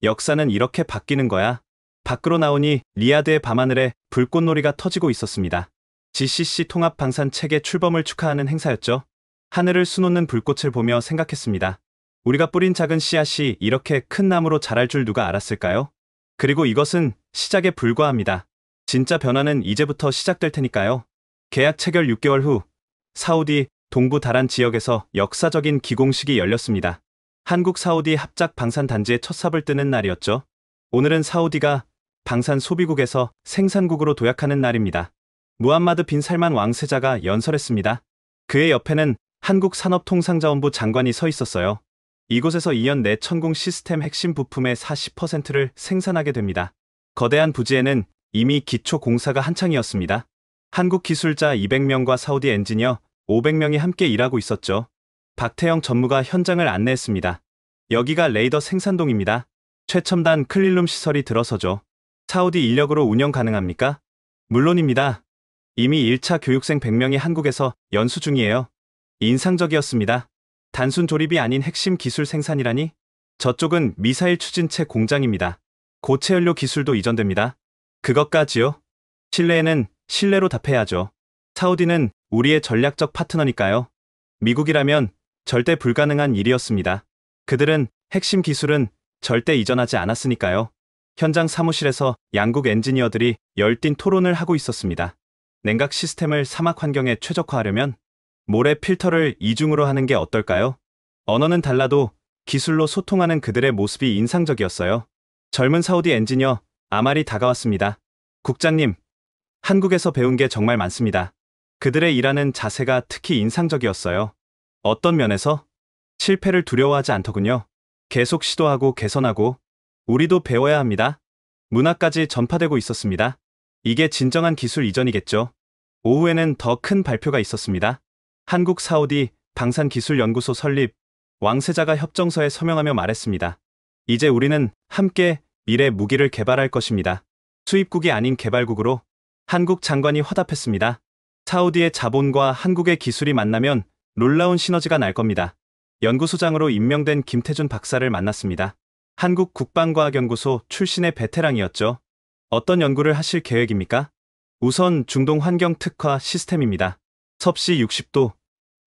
역사는 이렇게 바뀌는 거야. 밖으로 나오니 리야드의 밤하늘에 불꽃놀이가 터지고 있었습니다. GCC 통합 방산 체계 출범을 축하하는 행사였죠. 하늘을 수놓는 불꽃을 보며 생각했습니다. 우리가 뿌린 작은 씨앗이 이렇게 큰 나무로 자랄 줄 누가 알았을까요? 그리고 이것은 시작에 불과합니다. 진짜 변화는 이제부터 시작될 테니까요. 계약 체결 6개월 후 사우디 동부 다란 지역에서 역사적인 기공식이 열렸습니다. 한국 사우디 합작 방산 단지의 첫 삽을 뜨는 날이었죠. 오늘은 사우디가 방산 소비국에서 생산국으로 도약하는 날입니다. 무함마드 빈 살만 왕세자가 연설했습니다. 그의 옆에는 한국산업통상자원부 장관이 서 있었어요. 이곳에서 2년 내 천궁 시스템 핵심 부품의 40%를 생산하게 됩니다. 거대한 부지에는 이미 기초 공사가 한창이었습니다. 한국 기술자 200명과 사우디 엔지니어 500명이 함께 일하고 있었죠. 박태영 전무가 현장을 안내했습니다. 여기가 레이더 생산동입니다. 최첨단 클린룸 시설이 들어서죠. 사우디 인력으로 운영 가능합니까? 물론입니다. 이미 1차 교육생 100명이 한국에서 연수 중이에요. 인상적이었습니다. 단순 조립이 아닌 핵심 기술 생산이라니? 저쪽은 미사일 추진체 공장입니다. 고체 연료 기술도 이전됩니다. 그것까지요? 신뢰에는 신뢰로 답해야죠. 사우디는 우리의 전략적 파트너니까요. 미국이라면 절대 불가능한 일이었습니다. 그들은 핵심 기술은 절대 이전하지 않았으니까요. 현장 사무실에서 양국 엔지니어들이 열띤 토론을 하고 있었습니다. 냉각 시스템을 사막 환경에 최적화하려면 모래 필터를 이중으로 하는 게 어떨까요? 언어는 달라도 기술로 소통하는 그들의 모습이 인상적이었어요. 젊은 사우디 엔지니어 아말이 다가왔습니다. 국장님, 한국에서 배운 게 정말 많습니다. 그들의 일하는 자세가 특히 인상적이었어요. 어떤 면에서? 실패를 두려워하지 않더군요. 계속 시도하고 개선하고 우리도 배워야 합니다. 문화까지 전파되고 있었습니다. 이게 진정한 기술 이전이겠죠. 오후에는 더 큰 발표가 있었습니다. 한국 사우디 방산기술연구소 설립, 왕세자가 협정서에 서명하며 말했습니다. 이제 우리는 함께 미래 무기를 개발할 것입니다. 수입국이 아닌 개발국으로. 한국 장관이 화답했습니다. 사우디의 자본과 한국의 기술이 만나면 놀라운 시너지가 날 겁니다. 연구소장으로 임명된 김태준 박사를 만났습니다. 한국 국방과학연구소 출신의 베테랑이었죠. 어떤 연구를 하실 계획입니까? 우선 중동 환경 특화 시스템입니다. 섭씨 60도,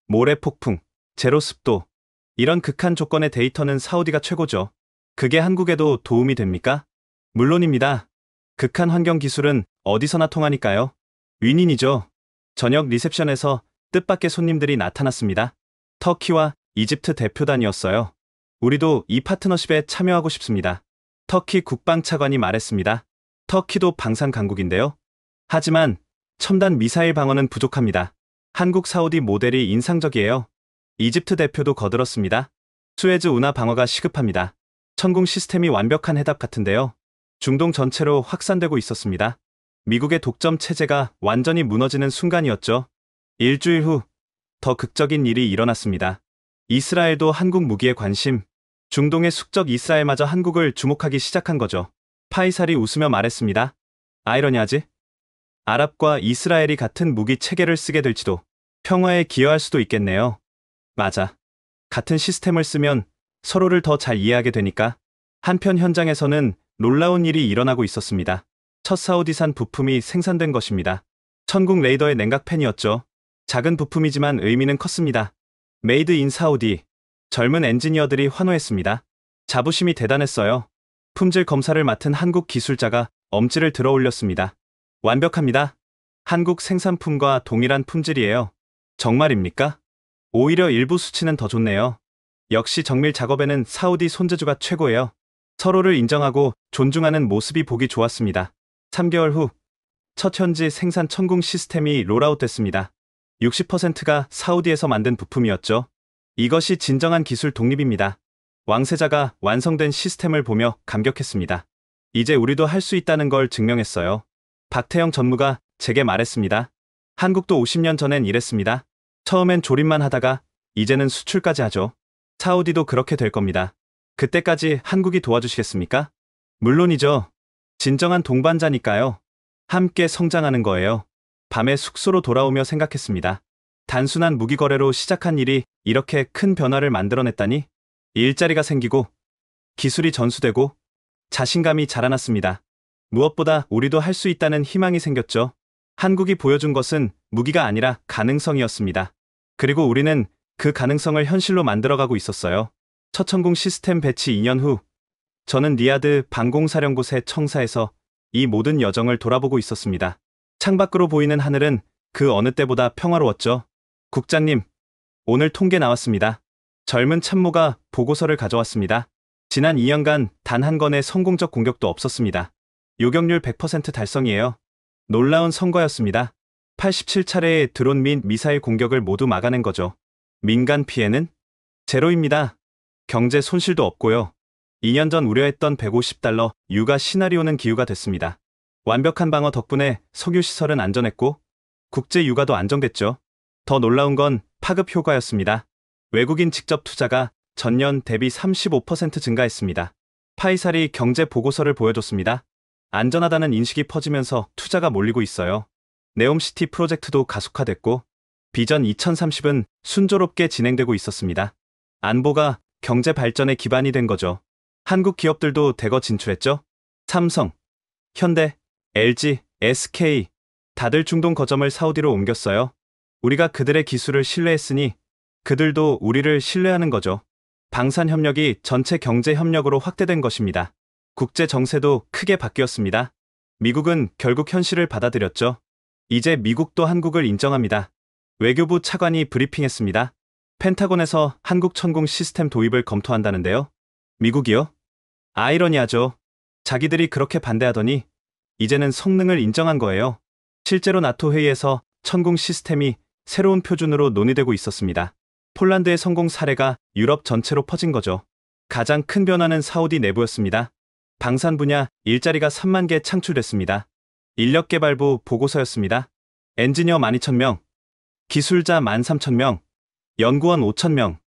모래 폭풍, 제로 습도. 이런 극한 조건의 데이터는 사우디가 최고죠. 그게 한국에도 도움이 됩니까? 물론입니다. 극한 환경 기술은 어디서나 통하니까요. 윈윈이죠. 저녁 리셉션에서 뜻밖의 손님들이 나타났습니다. 터키와 이집트 대표단이었어요. 우리도 이 파트너십에 참여하고 싶습니다. 터키 국방차관이 말했습니다. 터키도 방산 강국인데요. 하지만 첨단 미사일 방어는 부족합니다. 한국 사우디 모델이 인상적이에요. 이집트 대표도 거들었습니다. 수에즈 운하 방어가 시급합니다. 천궁 시스템이 완벽한 해답 같은데요. 중동 전체로 확산되고 있었습니다. 미국의 독점 체제가 완전히 무너지는 순간이었죠. 일주일 후 더 극적인 일이 일어났습니다. 이스라엘도 한국 무기에 관심, 중동의 숙적 이스라엘마저 한국을 주목하기 시작한 거죠. 파이살이 웃으며 말했습니다. 아이러니하지? 아랍과 이스라엘이 같은 무기 체계를 쓰게 될지도, 평화에 기여할 수도 있겠네요. 맞아. 같은 시스템을 쓰면 서로를 더 잘 이해하게 되니까. 한편 현장에서는 놀라운 일이 일어나고 있었습니다. 첫 사우디산 부품이 생산된 것입니다. 천궁 레이더의 냉각팬이었죠. 작은 부품이지만 의미는 컸습니다. 메이드 인 사우디. 젊은 엔지니어들이 환호했습니다. 자부심이 대단했어요. 품질 검사를 맡은 한국 기술자가 엄지를 들어 올렸습니다. 완벽합니다. 한국 생산품과 동일한 품질이에요. 정말입니까? 오히려 일부 수치는 더 좋네요. 역시 정밀 작업에는 사우디 손재주가 최고예요. 서로를 인정하고 존중하는 모습이 보기 좋았습니다. 3개월 후, 첫 현지 생산 천궁 시스템이 롤아웃됐습니다. 60%가 사우디에서 만든 부품이었죠. 이것이 진정한 기술 독립입니다. 왕세자가 완성된 시스템을 보며 감격했습니다. 이제 우리도 할 수 있다는 걸 증명했어요. 박태영 전무가 제게 말했습니다. 한국도 50년 전엔 이랬습니다. 처음엔 조립만 하다가 이제는 수출까지 하죠. 사우디도 그렇게 될 겁니다. 그때까지 한국이 도와주시겠습니까? 물론이죠. 진정한 동반자니까요. 함께 성장하는 거예요. 밤에 숙소로 돌아오며 생각했습니다. 단순한 무기 거래로 시작한 일이 이렇게 큰 변화를 만들어냈다니? 일자리가 생기고 기술이 전수되고 자신감이 자라났습니다. 무엇보다 우리도 할 수 있다는 희망이 생겼죠. 한국이 보여준 것은 무기가 아니라 가능성이었습니다. 그리고 우리는 그 가능성을 현실로 만들어가고 있었어요. 첫 천궁 시스템 배치 2년 후, 저는 리야드 방공사령부 새 청사에서 이 모든 여정을 돌아보고 있었습니다. 창밖으로 보이는 하늘은 그 어느 때보다 평화로웠죠. 국장님, 오늘 통계 나왔습니다. 젊은 참모가 보고서를 가져왔습니다. 지난 2년간 단 한 건의 성공적 공격도 없었습니다. 요격률 100% 달성이에요. 놀라운 성과였습니다. 87차례의 드론 및 미사일 공격을 모두 막아낸 거죠. 민간 피해는 제로입니다. 경제 손실도 없고요. 2년 전 우려했던 $150 유가 시나리오는 기후가 됐습니다. 완벽한 방어 덕분에 석유 시설은 안전했고 국제 유가도 안정됐죠. 더 놀라운 건 파급 효과였습니다. 외국인 직접 투자가 전년 대비 35% 증가했습니다. 파이살이 경제 보고서를 보여줬습니다. 안전하다는 인식이 퍼지면서 투자가 몰리고 있어요. 네옴시티 프로젝트도 가속화됐고 비전 2030은 순조롭게 진행되고 있었습니다. 안보가 경제 발전의 기반이 된 거죠. 한국 기업들도 대거 진출했죠. 삼성, 현대, LG, SK 다들 중동 거점을 사우디로 옮겼어요. 우리가 그들의 기술을 신뢰했으니 그들도 우리를 신뢰하는 거죠. 방산 협력이 전체 경제 협력으로 확대된 것입니다. 국제 정세도 크게 바뀌었습니다. 미국은 결국 현실을 받아들였죠. 이제 미국도 한국을 인정합니다. 외교부 차관이 브리핑했습니다. 펜타곤에서 한국 천궁 시스템 도입을 검토한다는데요. 미국이요? 아이러니하죠. 자기들이 그렇게 반대하더니 이제는 성능을 인정한 거예요. 실제로 나토 회의에서 천궁 시스템이 새로운 표준으로 논의되고 있었습니다. 폴란드의 성공 사례가 유럽 전체로 퍼진 거죠. 가장 큰 변화는 사우디 내부였습니다. 방산 분야 일자리가 3만 개 창출됐습니다. 인력개발부 보고서였습니다. 엔지니어 12,000명, 기술자 13,000명, 연구원 5,000명,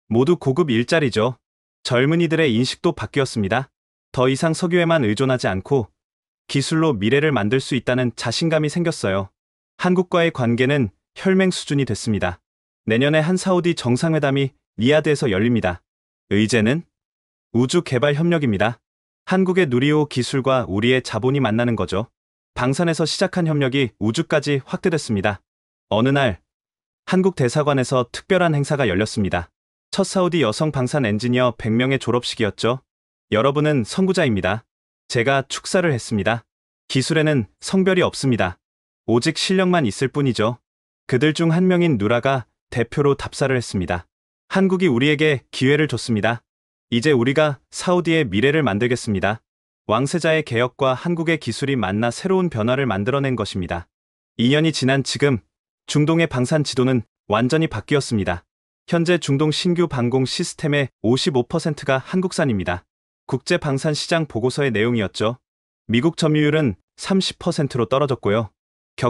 모두 고급 일자리죠. 젊은이들의 인식도 바뀌었습니다. 더 이상 석유에만 의존하지 않고 기술로 미래를 만들 수 있다는 자신감이 생겼어요. 한국과의 관계는 혈맹 수준이 됐습니다. 내년에 한 사우디 정상회담이 리야드에서 열립니다. 의제는 우주 개발 협력입니다. 한국의 누리호 기술과 우리의 자본이 만나는 거죠. 방산에서 시작한 협력이 우주까지 확대됐습니다. 어느 날 한국 대사관에서 특별한 행사가 열렸습니다. 첫 사우디 여성 방산 엔지니어 100명의 졸업식이었죠. 여러분은 선구자입니다. 제가 축사를 했습니다. 기술에는 성별이 없습니다. 오직 실력만 있을 뿐이죠. 그들 중 한 명인 누라가 대표로 답사를 했습니다. 한국이 우리에게 기회를 줬습니다. 이제 우리가 사우디의 미래를 만들겠습니다. 왕세자의 개혁과 한국의 기술이 만나 새로운 변화를 만들어낸 것입니다. 2년이 지난 지금 중동의 방산 지도는 완전히 바뀌었습니다. 현재 중동 신규 방공 시스템의 55%가 한국산입니다. 국제 방산 시장 보고서의 내용이었죠. 미국 점유율은 30%로 떨어졌고요.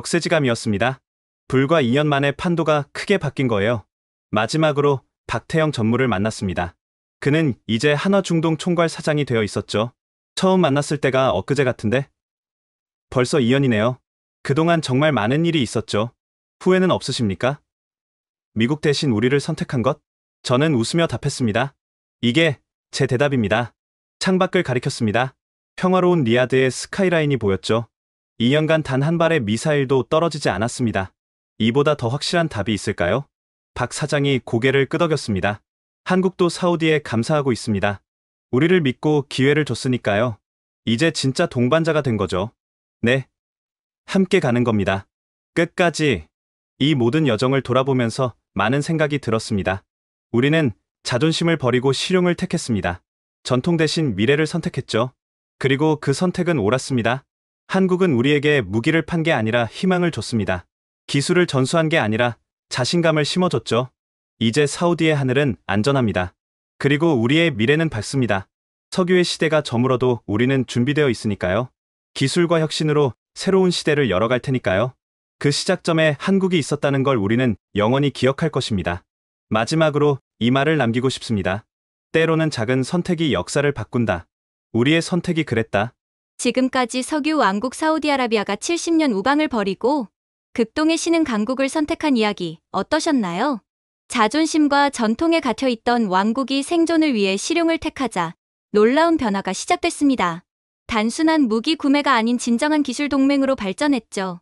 격세지감이었습니다. 불과 2년 만에 판도가 크게 바뀐 거예요. 마지막으로 박태영 전무를 만났습니다. 그는 이제 한화중동 총괄 사장이 되어 있었죠. 처음 만났을 때가 엊그제 같은데? 벌써 2년이네요. 그동안 정말 많은 일이 있었죠. 후회는 없으십니까? 미국 대신 우리를 선택한 것? 저는 웃으며 답했습니다. 이게 제 대답입니다. 창밖을 가리켰습니다. 평화로운 리야드의 스카이라인이 보였죠. 2년간 단 한 발의 미사일도 떨어지지 않았습니다. 이보다 더 확실한 답이 있을까요? 박 사장이 고개를 끄덕였습니다. 한국도 사우디에 감사하고 있습니다. 우리를 믿고 기회를 줬으니까요. 이제 진짜 동반자가 된 거죠. 네. 함께 가는 겁니다. 끝까지 이 모든 여정을 돌아보면서 많은 생각이 들었습니다. 우리는 자존심을 버리고 실용을 택했습니다. 전통 대신 미래를 선택했죠. 그리고 그 선택은 옳았습니다. 한국은 우리에게 무기를 판 게 아니라 희망을 줬습니다. 기술을 전수한 게 아니라 자신감을 심어줬죠. 이제 사우디의 하늘은 안전합니다. 그리고 우리의 미래는 밝습니다. 석유의 시대가 저물어도 우리는 준비되어 있으니까요. 기술과 혁신으로 새로운 시대를 열어갈 테니까요. 그 시작점에 한국이 있었다는 걸 우리는 영원히 기억할 것입니다. 마지막으로 이 말을 남기고 싶습니다. 때로는 작은 선택이 역사를 바꾼다. 우리의 선택이 그랬다. 지금까지 석유 왕국 사우디아라비아가 70년 우방을 버리고 극동의 신흥 강국을 선택한 이야기 어떠셨나요? 자존심과 전통에 갇혀있던 왕국이 생존을 위해 실용을 택하자 놀라운 변화가 시작됐습니다. 단순한 무기 구매가 아닌 진정한 기술 동맹으로 발전했죠.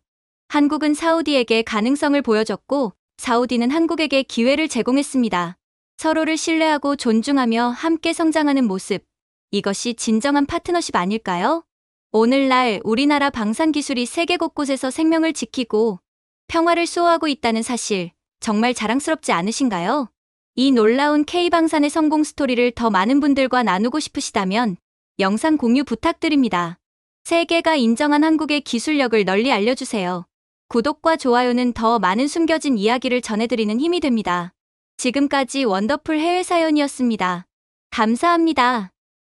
한국은 사우디에게 가능성을 보여줬고 사우디는 한국에게 기회를 제공했습니다. 서로를 신뢰하고 존중하며 함께 성장하는 모습. 이것이 진정한 파트너십 아닐까요? 오늘날 우리나라 방산 기술이 세계 곳곳에서 생명을 지키고 평화를 수호하고 있다는 사실, 정말 자랑스럽지 않으신가요? 이 놀라운 K방산의 성공 스토리를 더 많은 분들과 나누고 싶으시다면 영상 공유 부탁드립니다. 세계가 인정한 한국의 기술력을 널리 알려주세요. 구독과 좋아요는 더 많은 숨겨진 이야기를 전해드리는 힘이 됩니다. 지금까지 원더풀 해외사연이었습니다. 감사합니다.